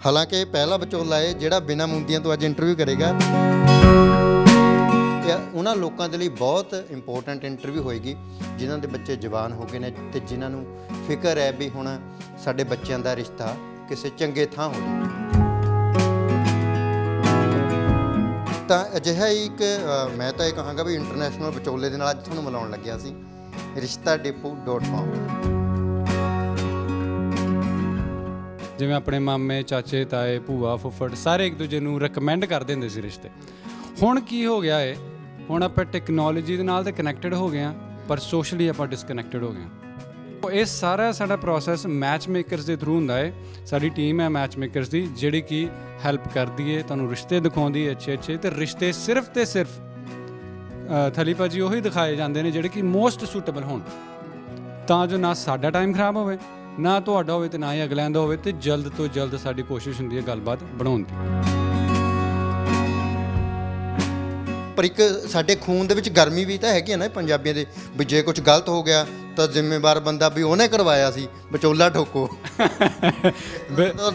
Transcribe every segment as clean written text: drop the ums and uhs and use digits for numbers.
हालांकि पहला विचोला है जिहड़ा बिना मुंदियां तो अज इंटरव्यू करेगा। उन्होंने लोगों के लिए बहुत इंपोर्टेंट इंटरव्यू होएगी जिन्हों के बच्चे जवान हो गए हैं तो जिन्होंने फिक्र है भी हुण साडे बच्चों का रिश्ता किसी चंगे थां हो जाए। तो अजिहा एक मैं तो यह कहांगा भी इंटरनेशनल विचोले के नाल अज तुहानूं मिलाउण लग्या सी rishtadipoo.com। जिवें अपने मामे चाचे ताए भूआ फुੱਫੜ सारे एक दूजे नूं रिकमेंड कर दिंदे सी रिश्ते। हुण की हो गया है, हुण आपां टैक्नोलॉजी दे नाल ते कनैक्टेड हो गए पर सोशली आपां डिसकनैक्टेड हो गए। ਇਹ ਸਾਰਾ ਸਾਡਾ ਪ੍ਰੋਸੈਸ ਮੈਚ ਮੇਕਰਸ ਦੇ ਥਰੂ ਹੁੰਦਾ ਹੈ। ਸਾਡੀ ਟੀਮ ਹੈ ਮੈਚ ਮੇਕਰਸ ਦੀ ਜਿਹੜੀ ਕਿ ਹੈਲਪ ਕਰਦੀ ਹੈ, ਤੁਹਾਨੂੰ ਰਿਸ਼ਤੇ ਦਿਖਾਉਂਦੀ ਹੈ ਅੱਛੇ ਤੇ ਰਿਸ਼ਤੇ ਸਿਰਫ ਤੇ ਸਿਰਫ ਥਲੀ ਭਾਜੀ ਉਹੀ ਦਿਖਾਏ ਜਾਂਦੇ ਨੇ ਜਿਹੜੇ ਕਿ ਮੋਸਟ ਸੂਟੇਬਲ ਹੋਣ, ਤਾਂ ਜੋ ਨਾ ਸਾਡਾ ਟਾਈਮ ਖਰਾਬ ਹੋਵੇ, ਨਾ ਤੁਹਾਡਾ ਹੋਵੇ ਤੇ ਨਾ ਹੀ ਅਗਲਿਆਂ ਦਾ ਹੋਵੇ, ਤੇ ਜਲਦ ਤੋਂ ਜਲਦ ਸਾਡੀ ਕੋਸ਼ਿਸ਼ ਹੁੰਦੀ ਹੈ ਗੱਲਬਾਤ ਬਣਾਉਣ ਦੀ। पर एक साडे खून दे विच गर्मी भी तो हैगी ना पंजाबियों दे भी जे कुछ गलत हो गया तो जिम्मेवार बंदा भी उन्हें करवाया सी विचोला ठोको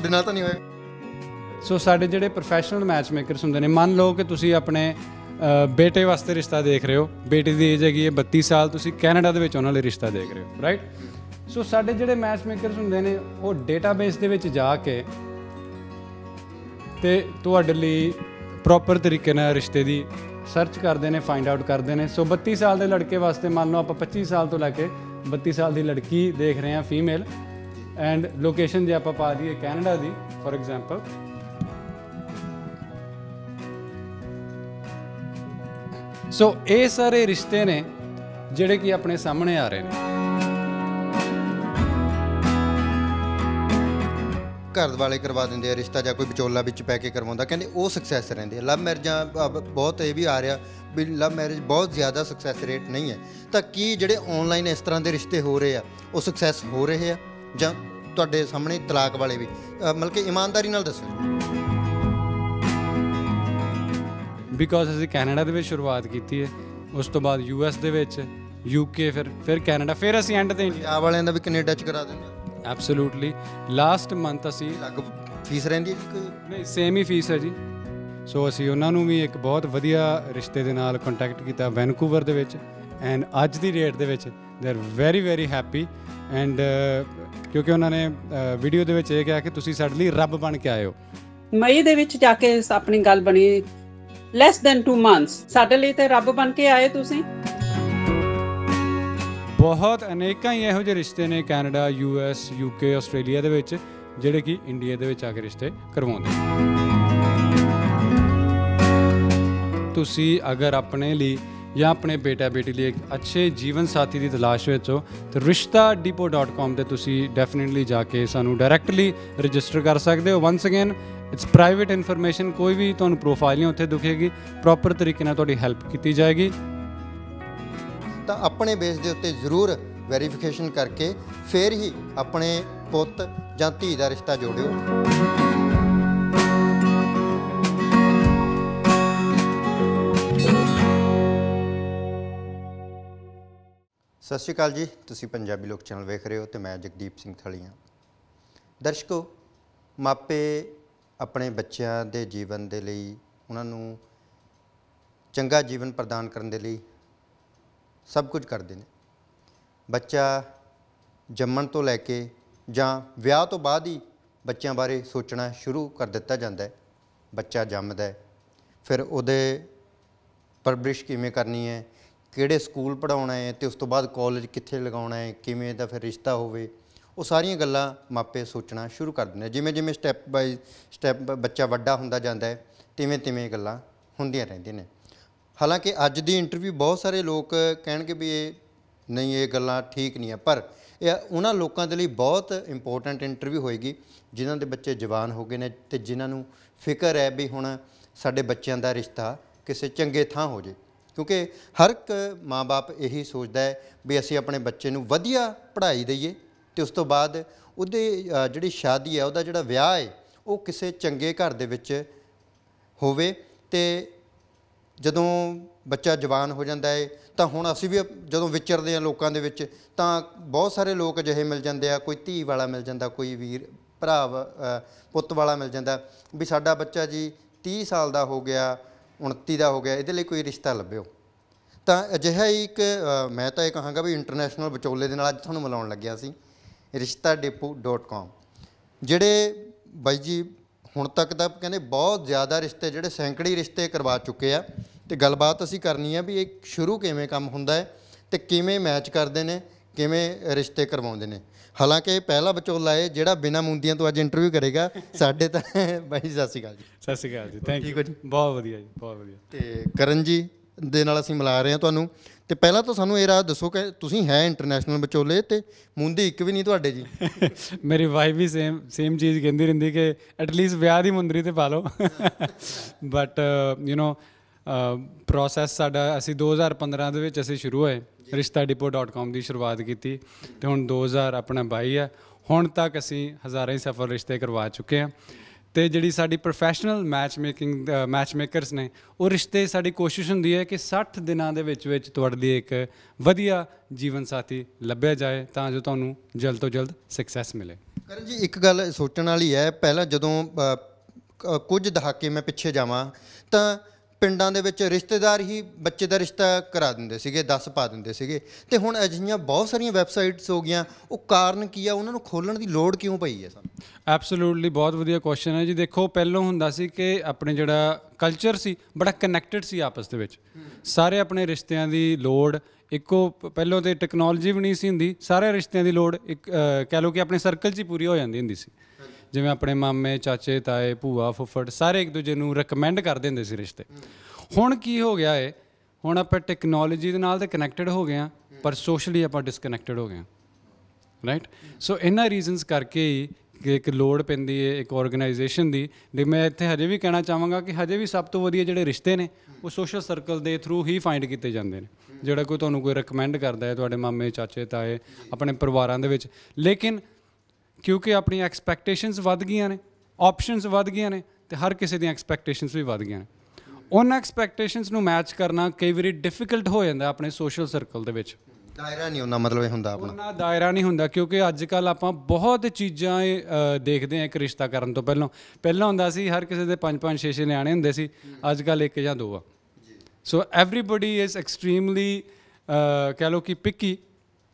दिना तो नहीं होया। सो साडे जिहड़े प्रोफैशनल मैच मेकरस हुंदे ने, मान लो कि तुसीं अपने बेटे वास्ते रिश्ता देख रहे हो, बेटे की एज हैगी है 32 साल, तुसीं कैनेडा दे विच उन्हां लई रिश्ता देख रहे हो, राइट। सो साडे जिहड़े मैच मेकरस हुंदे ने वो डेटाबेस दे विच जा के ते तुहाडे लई प्रॉपर तरीके नाल रिश्ते दी सर्च करते हैं, फाइंड आउट करते हैं। सो 32 साल के लड़के वास्ते मान लो आप 25 साल तो लैके 32 साल की लड़की देख रहे हैं फीमेल, एंड लोकेशन जो आप पा दी कैनेडा की फॉर एग्जाम्पल। सो ये सारे रिश्ते ने जिहड़े कि अपने सामने आ रहे हैं। घर वाले करवा देंगे रिश्ता या कोई विचोला विच पै के करवाउंदा, कहंदे वो सक्सैस रहिंदे। लव मैरिजां बहुत ये भी आ रहा भी लव मैरिज बहुत ज़्यादा सक्सैस रेट नहीं है। तो की जिहड़े ऑनलाइन इस तरह के रिश्ते हो रहे हैं वो सक्सैस हो रहे हैं जां तुहाडे सामने तलाक वाले भी मतलब कि ईमानदारी नाल दसो। बिकॉज असीं कैनेडा दे विच शुरुआत की है, उस तो बाद US दे विच, UK, फिर कैनेडा, फिर असीं एंड ते इंडिया वालियां दा भी कनेडा च करा दिंदे। एब्सोल्यूटली लास्ट मंथ असी अलग फीस रहिंदी है नहीं सेम ही फीस है जी। सो असी उन्हां नूं भी एक बहुत वधिया रिश्ते दे नाल कंटैक्ट किया वैनकूवर दे विच, एंड अज दी डेट दे विच they are very very happy. And क्योंकि उन्होंने वीडियो दे विच ये कहा कि तुसीं साडे लई रब बन के आए हो। मई दे विच जाके अपनी गल बनी less than 2 months, साडे लई ते रब बन के आए तुसीं। बहुत अनेकां ही इहो ਜਿਹੇ रिश्ते ने कैनेडा, US, UK, ਆਸਟ੍ਰੇਲੀਆ ਦੇ ਵਿੱਚ ਜਿਹੜੇ ਕਿ ਇੰਡੀਆ ਦੇ ਵਿੱਚ ਆ ਕੇ ਰਿਸ਼ਤੇ ਕਰਵਾਉਂਦੇ। ਤੁਸੀਂ ਅਗਰ ਆਪਣੇ ਲਈ ਜਾਂ ਆਪਣੇ ਬੇਟਾ ਬੇਟੀ ਲਈ ਇੱਕ ਅੱਛੇ ਜੀਵਨ ਸਾਥੀ ਦੀ ਤਲਾਸ਼ ਵਿੱਚ ਹੋ ਤਾਂ rishtadipoo.com ਤੇ ਤੁਸੀਂ ਡੈਫੀਨਿਟਲੀ ਜਾ ਕੇ ਸਾਨੂੰ ਡਾਇਰੈਕਟਲੀ ਰਜਿਸਟਰ ਕਰ ਸਕਦੇ ਹੋ। Ones again it's private information, कोई भी तुहानूं प्रोफाइल नहीं उत्थे दिखेगी, प्रॉपर तरीके नाल तुहाडी हैल्प की जाएगी। तो अपने बेस के उत्ते जरूर वेरीफिकेशन करके फिर ही अपने पुत जां धी का रिश्ता जोड़ियो। सत श्री अकाल जी, तुसीं पंजाबी लोक चैनल वेख रहे हो तो मैं जगदीप सिंह थली हाँ। दर्शकों, मापे अपने बच्चों के जीवन के लिए उन्होंने चंगा जीवन प्रदान करने के लिए सब कुछ करते हैं। बच्चा जम्मण तो लैके जां विआह तो बाद ही बच्चों बारे सोचना शुरू कर दिता जाता है। बच्चा जमदा है, फिर उहदे परवरिश किवें करनी है, किहड़े स्कूल पढ़ाउणा है, तो उस तो बाद कॉलेज कित्थे लगाउणा है, किवें दा फिर रिश्ता होवे, वो सारियां गल्लां मापे सोचना शुरू कर दिंदे। जिवें जिवें स्टैप बाय स्टैप बच्चा वड्डा हुंदा जांदा है तिवें तिवें गल्लां हुंदियां रहिंदियां ने। हालांकि अज दी इंटरव्यू बहुत सारे लोग कहणगे भी ये नहीं, ये गल्लां ठीक नहीं है, पर उन्हां लोकां दे लई बहुत इंपोर्टेंट इंटरव्यू होएगी जिन्हां दे बच्चे जवान हो गए ने ते जिन्हां नूं फिक्र है भी हुण साडे बच्चों का रिश्ता किसी चंगे थां हो जाए। क्योंकि हर एक माँ बाप यही सोचता है भी असीं अपने बच्चे नूं वधिया पढ़ाई दईए तो उस तो बाद उहदी जिहड़ी शादी है, उहदा जिहड़ा विआह है वो किसी चंगे घर दे विच होवे। ते जदों बच्चा जवान हो जाता है तो हुण असीं भी जदों विचरदे हां लोकां दे विच तां बहुत सारे लोग अजिहे मिल जांदे आ, कोई धी वाला मिल जांदा, कोई वीर ਪੁੱਤ ਵਾਲਾ ਮਿਲ ਜਾਂਦਾ ਵੀ ਸਾਡਾ ਬੱਚਾ ਜੀ 30 ਸਾਲ ਦਾ ਹੋ ਗਿਆ, 29 ਦਾ ਹੋ ਗਿਆ, ਇਹਦੇ ਲਈ ਕੋਈ ਰਿਸ਼ਤਾ ਲੱਭਿਓ। ਤਾਂ ਅਜਿਹਾ ਹੀ ਇੱਕ ਮੈਂ ਤਾਂ ਇਹ ਕਹਾਂਗਾ ਵੀ ਇੰਟਰਨੈਸ਼ਨਲ ਵਿਚੋਲੇ ਦੇ ਨਾਲ ਅੱਜ ਤੁਹਾਨੂੰ ਮਿਲਾਉਣ ਲੱਗਿਆ ਸੀ, rishtadepot.com, ਜਿਹੜੇ ਬਾਈ ਜੀ ਹੁਣ ਤੱਕ ਤਾਂ ਕਹਿੰਦੇ ਬਹੁਤ ਜ਼ਿਆਦਾ ਰਿਸ਼ਤੇ, ਜਿਹੜੇ ਸੈਂਕੜੇ ਰਿਸ਼ਤੇ ਕਰਵਾ ਚੁੱਕੇ ਆ। ਅਤੇ ਗੱਲਬਾਤ ਅਸੀਂ ਕਰਨੀ ਆ ਵੀ ਇਹ ਸ਼ੁਰੂ ਕਿਵੇਂ ਕੰਮ ਹੁੰਦਾ ਹੈ ਅਤੇ ਕਿਵੇਂ ਮੈਚ ਕਰਦੇ ਨੇ, ਕਿਵੇਂ ਰਿਸ਼ਤੇ ਕਰਵਾਉਂਦੇ ਨੇ। ਹਾਲਾਂਕਿ ਇਹ ਪਹਿਲਾ ਵਿਚੋਲਾ ਹੈ ਜਿਹੜਾ ਬਿਨਾਂ ਮੁੰਦੀਆਂ ਤੋਂ ਅੱਜ ਇੰਟਰਵਿਊ ਕਰੇਗਾ ਸਾਡੇ। ਤਾਂ ਬਾਈ ਜੀ ਸਤਿ ਸ਼੍ਰੀ ਅਕਾਲ ਜੀ। ਸਤਿ ਸ਼੍ਰੀ ਅਕਾਲ ਜੀ, ਥੈਂਕ ਠੀਕ ਯੂ ਹੋ ਜੀ? ਬਹੁਤ ਵਧੀਆ ਜੀ, ਬਹੁਤ ਵਧੀਆ। ਅਤੇ ਕਰਨ ਜੀ ਦੇ ਨਾਲ ਅਸੀਂ ਮਿਲਾ ਰਹੇ ਹਾਂ ਤੁਹਾਨੂੰ। ਅਤੇ ਪਹਿਲਾਂ ਤਾਂ ਸਾਨੂੰ ਇਹ ਰਾਹ ਦੱਸੋ ਕਿ ਤੁਸੀਂ ਹੈ ਇੰਟਰਨੈਸ਼ਨਲ ਵਿਚੋਲੇ ਅਤੇ ਮੁੰਦੀ ਇੱਕ ਵੀ ਨਹੀਂ ਤੁਹਾਡੇ ਜੀ। ਮੇਰੀ ਵਾਈਫ ਵੀ ਸੇਮ ਚੀਜ਼ ਕਹਿੰਦੀ ਰਹਿੰਦੀ ਕਿ ਐਟਲੀਸਟ ਵਿਆਹ ਦੀ ਮੁੰਦਰੀ ਤੇ ਪਾ ਲਓ। ਬਟ ਪ੍ਰੋਸੈਸ ਸਾਡਾ, ਅਸੀਂ 2015 ਦੇ ਵਿੱਚ ਅਸੀਂ ਸ਼ੁਰੂ ਹੋਏ, rishtadepot.com ਦੀ ਸ਼ੁਰੂਆਤ ਕੀਤੀ ਅਤੇ ਹੁਣ 2022 ਹੈ। ਹੁਣ ਤੱਕ ਅਸੀਂ ਹਜ਼ਾਰਾਂ ਹੀ ਸਫਲ ਰਿਸ਼ਤੇ ਕਰਵਾ ਚੁੱਕੇ ਹਾਂ। ਅਤੇ ਜਿਹੜੀ ਸਾਡੀ ਪ੍ਰੋਫੈਸ਼ਨਲ ਮੈਚ ਮੇਕਰਸ ਨੇ, ਉਹ ਰਿਸ਼ਤੇ, ਸਾਡੀ ਕੋਸ਼ਿਸ਼ ਹੁੰਦੀ ਹੈ ਕਿ 60 ਦਿਨਾਂ ਦੇ ਵਿੱਚ ਤੁਹਾਡੇ ਲਈ ਇੱਕ ਵਧੀਆ ਜੀਵਨ ਸਾਥੀ ਲੱਭਿਆ ਜਾਏ ਤਾਂ ਜੋ ਤੁਹਾਨੂੰ ਜਲਦ ਤੋਂ ਜਲਦ ਸਕਸੈਸ ਮਿਲੇ। ਕਰਨ ਜੀ ਇੱਕ ਗੱਲ ਸੋਚਣ ਵਾਲੀ ਹੈ, ਪਹਿਲਾਂ ਜਦੋਂ ਕੁਝ ਦਹਾਕੇ ਮੈਂ ਪਿੱਛੇ ਜਾਵਾਂ ਤਾਂ ਪਿੰਡਾਂ ਦੇ ਵਿੱਚ ਰਿਸ਼ਤੇਦਾਰ ਹੀ ਬੱਚੇ ਦਾ ਰਿਸ਼ਤਾ ਕਰਾ ਦਿੰਦੇ ਸੀਗੇ, ਦੱਸ ਪਾ ਦਿੰਦੇ ਸੀਗੇ। ਅਤੇ ਹੁਣ ਅਜਿਹੀਆਂ ਬਹੁਤ ਸਾਰੀਆਂ ਵੈਬਸਾਈਟਸ ਹੋ ਗਈਆਂ, ਉਹ ਕਾਰਨ ਕੀ ਆ, ਉਹਨਾਂ ਨੂੰ ਖੋਲ੍ਹਣ ਦੀ ਲੋੜ ਕਿਉਂ ਪਈ ਹੈ ਸਾਨੂੰ? ਐਬਸੋਲੂਟਲੀ, ਬਹੁਤ ਵਧੀਆ ਕੁਐਸਚਨ ਹੈ ਜੀ। ਦੇਖੋ, ਪਹਿਲਾਂ ਹੁੰਦਾ ਸੀ ਕਿ ਆਪਣੇ ਜਿਹੜਾ ਕਲਚਰ ਸੀ ਬੜਾ ਕਨੈਕਟਡ ਸੀ ਆਪਸ ਦੇ ਵਿੱਚ, ਸਾਰੇ ਆਪਣੇ ਰਿਸ਼ਤਿਆਂ ਦੀ ਲੋੜ ਇੱਕੋ, ਪਹਿਲਾਂ ਤਾਂ ਟੈਕਨੋਲੋਜੀ ਵੀ ਨਹੀਂ ਸੀ ਹੁੰਦੀ, ਸਾਰੇ ਰਿਸ਼ਤਿਆਂ ਦੀ ਲੋੜ ਇੱਕ ਕਹਿ ਲਓ ਕਿ ਆਪਣੇ ਸਰਕਲ 'ਚ ਹੀ ਪੂਰੀ ਹੋ ਜਾਂਦੀ ਹੁੰਦੀ ਸੀ। ਜਿਵੇਂ ਆਪਣੇ ਮਾਮੇ, ਚਾਚੇ, ਤਾਏ, ਭੂਆ, ਫੁੱਫੜ ਸਾਰੇ ਇੱਕ ਦੂਜੇ ਨੂੰ ਰეკਮੈਂਡ ਕਰਦੇ ਹੁੰਦੇ ਸੀ ਰਿਸ਼ਤੇ। ਹੁਣ ਕੀ ਹੋ ਗਿਆ ਹੈ, ਹੁਣ ਆਪਾਂ ਟੈਕਨੋਲੋਜੀ ਦੇ ਨਾਲ ਤਾਂ ਕਨੈਕਟਡ ਹੋ ਗਏ ਹਾਂ, ਪਰ ਸੋਸ਼ਲੀ ਆਪਾਂ ਡਿਸਕਨੈਕਟਡ ਹੋ ਗਏ ਹਾਂ, ਰਾਈਟ। ਸੋ ਇਹਨਾਂ ਰੀਜ਼ਨਸ ਕਰਕੇ ਹੀ ਕਿ ਇੱਕ ਲੋੜ ਪੈਂਦੀ ਹੈ ਇੱਕ ਆਰਗੇਨਾਈਜੇਸ਼ਨ ਦੀ। ਅਤੇ ਮੈਂ ਇੱਥੇ ਹਜੇ ਵੀ ਕਹਿਣਾ ਚਾਹਾਂਗਾ ਕਿ ਹਜੇ ਵੀ ਸਭ ਤੋਂ ਵਧੀਆ ਜਿਹੜੇ ਰਿਸ਼ਤੇ ਨੇ ਉਹ ਸੋਸ਼ਲ ਸਰਕਲ ਦੇ ਥਰੂ ਹੀ ਫਾਈਂਡ ਕੀਤੇ ਜਾਂਦੇ ਨੇ। ਜਿਹੜਾ ਕੋਈ ਤੁਹਾਨੂੰ ਕੋਈ ਰეკਮੈਂਡ ਕਰਦਾ ਹੈ, ਤੁਹਾਡੇ ਮਾਮੇ, ਚਾਚੇ, ਤਾਏ, ਆਪਣੇ ਪਰਿਵਾਰਾਂ ਦੇ ਵਿੱਚ। ਲੇਕਿਨ ਕਿਉਂਕਿ ਆਪਣੀਆਂ ਐਕਸਪੈਕਟੇਸ਼ਨਸ ਵੱਧ ਗਈਆਂ ਨੇ, ਆਪਸ਼ਨਸ ਵੱਧ ਗਈਆਂ ਨੇ, ਅਤੇ ਹਰ ਕਿਸੇ ਦੀਆਂ ਐਕਸਪੈਕਟੇਸ਼ਨਸ ਵੀ ਵੱਧ ਗਈਆਂ ਨੇ। ਉਹਨਾਂ ਐਕਸਪੈਕਟੇਸ਼ਨਸ ਨੂੰ ਮੈਚ ਕਰਨਾ ਕਈ ਵਾਰੀ ਡਿਫਿਕਲਟ ਹੋ ਜਾਂਦਾ ਆਪਣੇ ਸੋਸ਼ਲ ਸਰਕਲ ਦੇ ਵਿੱਚ। ਦਾਇਰਾ ਨਹੀਂ ਹੁੰਦਾ, ਮਤਲਬ ਇਹ ਹੁੰਦਾ ਆਪਣਾ ਉਹਨਾਂ ਦਾਇਰਾ ਨਹੀਂ ਹੁੰਦਾ, ਕਿਉਂਕਿ ਅੱਜ ਕੱਲ੍ਹ ਆਪਾਂ ਬਹੁਤ ਚੀਜ਼ਾਂ ਦੇਖਦੇ ਹਾਂ। ਇੱਕ ਰਿਸ਼ਤਾ ਕਰਨ ਤੋਂ ਪਹਿਲਾਂ ਹੁੰਦਾ ਸੀ ਹਰ ਕਿਸੇ ਦੇ 5-5 6-6 ਨਿਆਣੇ ਹੁੰਦੇ ਸੀ, ਅੱਜ ਕੱਲ੍ਹ 1 ਜਾਂ 2 ਆ। ਸੋ ਐਵਰੀਬਡੀ ਇਜ਼ ਐਕਸਟ੍ਰੀਮਲੀ ਕਹਿ ਲਓ ਕਿ picky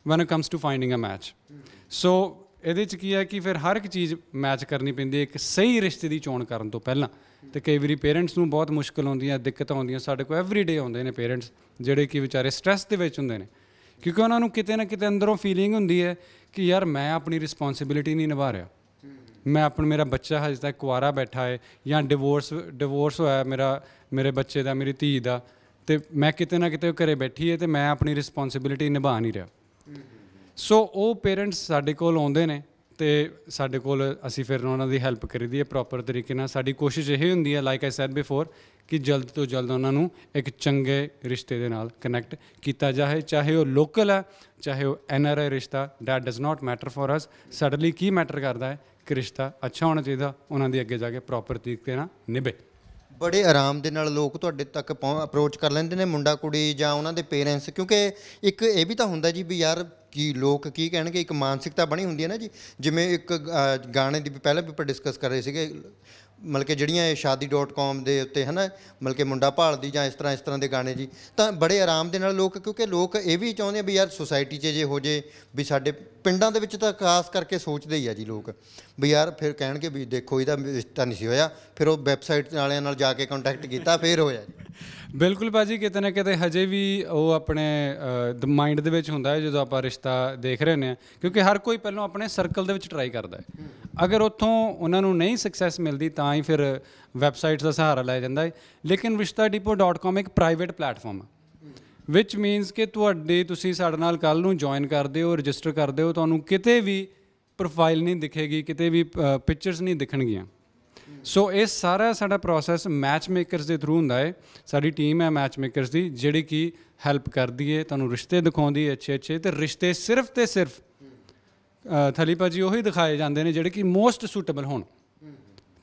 when it comes to finding a match. So ਇਹਦੇ 'ਚ ਕੀ ਹੈ ਕਿ ਫਿਰ ਹਰ ਇੱਕ ਚੀਜ਼ ਮੈਚ ਕਰਨੀ ਪੈਂਦੀ ਹੈ ਇੱਕ ਸਹੀ ਰਿਸ਼ਤੇ ਦੀ ਚੋਣ ਕਰਨ ਤੋਂ ਪਹਿਲਾਂ। ਅਤੇ ਕਈ ਵਾਰੀ ਪੇਰੈਂਟਸ ਨੂੰ ਬਹੁਤ ਮੁਸ਼ਕਿਲ ਆਉਂਦੀਆਂ, ਦਿੱਕਤਾਂ ਆਉਂਦੀਆਂ। ਸਾਡੇ ਕੋਲ ਐਵਰੀਡੇ ਆਉਂਦੇ ਨੇ ਪੇਰੈਂਟਸ ਜਿਹੜੇ ਕਿ ਵਿਚਾਰੇ ਸਟਰੈਸ ਦੇ ਵਿੱਚ ਹੁੰਦੇ ਨੇ, ਕਿਉਂਕਿ ਉਹਨਾਂ ਨੂੰ ਕਿਤੇ ਨਾ ਕਿਤੇ ਅੰਦਰੋਂ ਫੀਲਿੰਗ ਹੁੰਦੀ ਹੈ ਕਿ ਯਾਰ ਮੈਂ ਆਪਣੀ ਰਿਸਪੋਂਸੀਬਿਲਿਟੀ ਨਹੀਂ ਨਿਭਾ ਰਿਹਾ, ਮੇਰਾ ਬੱਚਾ ਹਜੇ ਤੱਕ ਕੁਆਰਾ ਬੈਠਾ ਹੈ, ਜਾਂ ਡਿਵੋਰਸ ਹੋਇਆ ਮੇਰੇ ਬੱਚੇ ਦਾ, ਮੇਰੀ ਧੀ ਦਾ, ਅਤੇ ਮੈਂ ਕਿਤੇ ਨਾ ਕਿਤੇ ਘਰੇ ਬੈਠੀ ਹੈ ਅਤੇ ਮੈਂ ਆਪਣੀ ਰਿਸਪੋਂਸੀਬਿਲਿਟੀ ਨਿਭਾ ਨਹੀਂ ਰਿਹਾ। ਸੋ ਉਹ ਪੇਰੈਂਟਸ ਸਾਡੇ ਕੋਲ ਆਉਂਦੇ ਨੇ ਅਤੇ ਸਾਡੇ ਕੋਲ ਅਸੀਂ ਫਿਰ ਉਹਨਾਂ ਦੀ ਹੈਲਪ ਕਰੀਦੀ ਹੈ ਪ੍ਰੋਪਰ ਤਰੀਕੇ ਨਾਲ। ਸਾਡੀ ਕੋਸ਼ਿਸ਼ ਇਹ ਹੁੰਦੀ ਹੈ, ਲਾਈਕ ਆਈ ਸੈਡ ਬਿਫੋਰ, ਕਿ ਜਲਦ ਤੋਂ ਜਲਦ ਉਹਨਾਂ ਨੂੰ ਇੱਕ ਚੰਗੇ ਰਿਸ਼ਤੇ ਦੇ ਨਾਲ ਕਨੈਕਟ ਕੀਤਾ ਜਾਏ, ਚਾਹੇ ਉਹ ਲੋਕਲ ਹੈ, ਚਾਹੇ ਉਹ NRI ਰਿਸ਼ਤਾ, that does not matter for us. ਸਾਡੇ ਲਈ ਕੀ ਮੈਟਰ ਕਰਦਾ ਹੈ ਕਿ ਰਿਸ਼ਤਾ ਅੱਛਾ ਹੋਣਾ ਚਾਹੀਦਾ, ਉਹਨਾਂ ਦੀ ਅੱਗੇ ਜਾ ਕੇ ਪ੍ਰੋਪਰ ਤਰੀਕੇ ਨਾਲ ਨਿਭੇ। ਬੜੇ ਆਰਾਮ ਦੇ ਨਾਲ ਲੋਕ ਤੁਹਾਡੇ ਤੱਕ ਅਪਰੋਚ ਕਰ ਲੈਂਦੇ ਨੇ, ਮੁੰਡਾ ਕੁੜੀ ਜਾਂ ਉਹਨਾਂ ਦੇ ਪੇਰੈਂਟਸ, ਕਿਉਂਕਿ ਇੱਕ ਇਹ ਵੀ ਤਾਂ ਹੁੰਦਾ ਜੀ ਵੀ ਯਾਰ ਕੀ ਲੋਕ ਕੀ ਕਹਿਣਗੇ, ਇੱਕ ਮਾਨਸਿਕਤਾ ਬਣੀ ਹੁੰਦੀ ਹੈ ਨਾ ਜੀ। ਜਿਵੇਂ ਇੱਕ ਗਾਣੇ ਦੀ ਪਹਿਲਾਂ ਵੀ ਆਪਾਂ ਡਿਸਕਸ ਕਰ ਰਹੇ ਸੀਗੇ, ਮਤਲਬ ਕਿ ਜਿਹੜੀਆਂ ਇਹ shaadi.com ਦੇ ਉੱਤੇ ਹੈ ਨਾ, ਮਤਲਬ ਕਿ ਮੁੰਡਾ ਭਾਲਦੀ ਜਾਂ ਇਸ ਤਰ੍ਹਾਂ ਦੇ ਗਾਣੇ ਜੀ, ਤਾਂ ਬੜੇ ਆਰਾਮ ਦੇ ਨਾਲ ਲੋਕ, ਕਿਉਂਕਿ ਲੋਕ ਇਹ ਵੀ ਚਾਹੁੰਦੇ ਆ ਵੀ ਯਾਰ ਸੁਸਾਇਟੀ 'ਚ ਜੇ ਹੋ ਜੇ ਵੀ, ਸਾਡੇ ਪਿੰਡਾਂ ਦੇ ਵਿੱਚ ਤਾਂ ਖਾਸ ਕਰਕੇ ਸੋਚਦੇ ਹੀ ਆ ਜੀ ਲੋਕ ਵੀ ਯਾਰ ਫਿਰ ਕਹਿਣਗੇ ਵੀ ਦੇਖੋ ਇਹਦਾ ਰਿਸ਼ਤਾ ਨਹੀਂ ਸੀ ਹੋਇਆ, ਫਿਰ ਉਹ ਵੈਬਸਾਈਟ ਵਾਲਿਆਂ ਨਾਲ ਜਾ ਕੇ ਕੰਟੈਕਟ ਕੀਤਾ ਫਿਰ ਹੋਇਆ ਜੀ। ਬਿਲਕੁਲ ਭਾਅ ਜੀ, ਕਿਤੇ ਨਾ ਕਿਤੇ ਹਜੇ ਵੀ ਉਹ ਆਪਣੇ ਮਾਈਂਡ ਦੇ ਵਿੱਚ ਹੁੰਦਾ ਹੈ ਜਦੋਂ ਆਪਾਂ ਰਿਸ਼ਤਾ ਦੇਖ ਰਹੇ ਨੇ, ਕਿਉਂਕਿ ਹਰ ਕੋਈ ਪਹਿਲਾਂ ਆਪਣੇ ਸਰਕਲ ਦੇ ਵਿੱਚ ਟਰਾਈ ਕਰਦਾ ਹੈ। ਅਗਰ ਉੱਥੋਂ ਉਹਨਾਂ ਨੂੰ ਨਹੀਂ ਸਕਸੈਸ ਮਿਲਦੀ ਤਾਂ ਹੀ ਫਿਰ ਵੈਬਸਾਈਟਸ ਦਾ ਸਹਾਰਾ ਲਿਆ ਜਾਂਦਾ ਹੈ। ਲੇਕਿਨ rishtadepot.com ਇੱਕ ਪ੍ਰਾਈਵੇਟ ਪਲੈਟਫਾਰਮ ਹੈ, ਵਿਚ ਮੀਨਸ ਕਿ ਤੁਸੀਂ ਸਾਡੇ ਨਾਲ ਕੱਲ੍ਹ ਨੂੰ ਜੁਆਇਨ ਕਰਦੇ ਹੋ, ਰਜਿਸਟਰ ਕਰਦੇ ਹੋ, ਤੁਹਾਨੂੰ ਕਿਤੇ ਵੀ ਪ੍ਰੋਫਾਈਲ ਨਹੀਂ ਦਿਖੇਗੀ, ਕਿਤੇ ਵੀ ਪਿਕਚਰਸ ਨਹੀਂ ਦਿਖਣਗੀਆਂ। ਸੋ ਇਹ ਸਾਰਾ ਸਾਡਾ ਪ੍ਰੋਸੈਸ ਮੈਚ ਮੇਕਰਸ ਦੇ ਥਰੂ ਹੁੰਦਾ ਹੈ। ਸਾਡੀ ਟੀਮ ਹੈ ਮੈਚ ਮੇਕਰਸ ਦੀ, ਜਿਹੜੀ ਕਿ ਹੈਲਪ ਕਰਦੀ ਹੈ, ਤੁਹਾਨੂੰ ਰਿਸ਼ਤੇ ਦਿਖਾਉਂਦੀ ਹੈ ਅੱਛੇ, ਅਤੇ ਰਿਸ਼ਤੇ ਸਿਰਫ ਅਤੇ ਸਿਰਫ ਥਲੀ ਭਾਜੀ ਉਹੀ ਦਿਖਾਏ ਜਾਂਦੇ ਨੇ ਜਿਹੜੇ ਕਿ ਮੋਸਟ ਸੂਟੇਬਲ ਹੋਣ,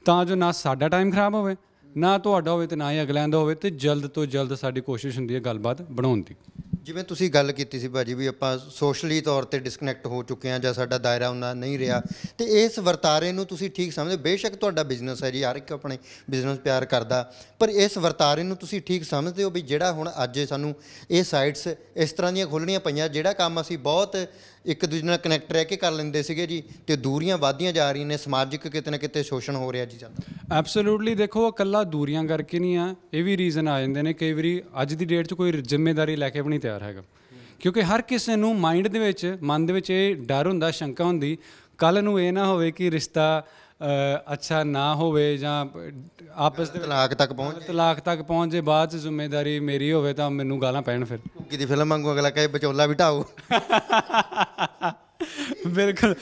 ਤਾਂ ਜੋ ਨਾ ਸਾਡਾ ਟਾਈਮ ਖਰਾਬ ਹੋਵੇ, ਨਾ ਤੁਹਾਡਾ ਹੋਵੇ, ਅਤੇ ਨਾ ਹੀ ਅਗਲਿਆਂ ਦਾ ਹੋਵੇ, ਅਤੇ ਜਲਦ ਤੋਂ ਜਲਦ ਸਾਡੀ ਕੋਸ਼ਿਸ਼ ਹੁੰਦੀ ਹੈ ਗੱਲਬਾਤ ਬਣਾਉਣ ਦੀ। ਜਿਵੇਂ ਤੁਸੀਂ ਗੱਲ ਕੀਤੀ ਸੀ ਭਾਜੀ ਵੀ ਆਪਾਂ ਸੋਸ਼ਲੀ ਤੌਰ ਤੇ ਡਿਸਕਨੈਕਟ ਹੋ ਚੁੱਕੇ ਹਾਂ ਜਾਂ ਸਾਡਾ ਦਾਇਰਾ ਉਹਨਾਂ ਨਹੀਂ ਰਿਹਾ, ਤੇ ਇਸ ਵਰਤਾਰੇ ਨੂੰ ਤੁਸੀਂ ਠੀਕ ਸਮਝਦੇ? ਬੇਸ਼ੱਕ ਤੁਹਾਡਾ ਬਿਜ਼ਨਸ ਹੈ ਜੀ, ਹਰ ਇੱਕ ਆਪਣੇ ਬਿਜ਼ਨਸ ਪਿਆਰ ਕਰਦਾ, ਪਰ ਇਸ ਵਰਤਾਰੇ ਨੂੰ ਤੁਸੀਂ ਠੀਕ ਸਮਝਦੇ ਹੋ ਵੀ ਜਿਹੜਾ ਹੁਣ ਅੱਜ ਸਾਨੂੰ ਇਹ ਸਾਈਟਸ ਇਸ ਤਰ੍ਹਾਂ ਦੀਆਂ ਖੋਲ੍ਹਣੀਆਂ ਪਈਆਂ, ਜਿਹੜਾ ਕੰਮ ਅਸੀਂ ਬਹੁਤ ਇੱਕ ਦੂਜੇ ਨਾਲ ਕਨੈਕਟ ਰਹਿ ਕੇ ਕਰ ਲੈਂਦੇ ਸੀਗੇ ਜੀ, ਤੇ ਦੂਰੀਆਂ ਵੱਧਦੀਆਂ ਜਾ ਰਹੀਆਂ ਨੇ, ਸਮਾਜਿਕ ਕਿਤੇ ਨਾ ਕਿਤੇ ਸ਼ੋਸ਼ਣ ਹੋ ਰਿਹਾ ਜੀ ਸਾਡਾ। ਐਬਸੋਲੂਟਲੀ। ਦੇਖੋ ਇਕੱਲਾ ਦੂਰੀਆਂ ਕਰਕੇ ਨਹੀਂ ਆ, ਇਹ ਵੀ ਰੀਜ਼ਨ ਆ ਜਾਂਦੇ ਨੇ ਕਈ ਵਾਰੀ। ਅੱਜ ਦੀ ਡੇਟ 'ਚ ਕੋਈ ਜ਼ਿੰਮੇਵਾਰੀ ਲੈ ਕੇ ਵੀ ਨਹੀਂ ਤਿਆਰ ਹੈਗਾ, ਕਿਉਂਕਿ ਹਰ ਕਿਸੇ ਨੂੰ ਮਾਈਂਡ ਦੇ ਵਿੱਚ, ਮਨ ਦੇ ਵਿੱਚ ਇਹ ਡਰ ਹੁੰਦਾ, ਸ਼ੰਕਾ ਹੁੰਦੀ, ਕੱਲ੍ਹ ਨੂੰ ਇਹ ਨਾ ਹੋਵੇ ਕਿ ਰਿਸ਼ਤਾ ਅੱਛਾ ਨਾ ਹੋਵੇ ਜਾਂ ਆਪਸ ਦੇ ਤਲਾਕ ਤੱਕ ਪਹੁੰਚ ਜੇ, ਬਾਅਦ 'ਚ ਜ਼ਿੰਮੇਵਾਰੀ ਮੇਰੀ ਹੋਵੇ ਤਾਂ ਮੈਨੂੰ ਗਾਲਾਂ ਪੈਣ ਫਿਰ। ਕੁੱਕੀ ਦੀ ਫਿਲਮ ਵਾਂਗੂ ਅਗਲਾ ਕਹੇ ਵਿਚੋਲਾ ਵੀ ਢਾਓ। ਬਿਲਕੁਲ।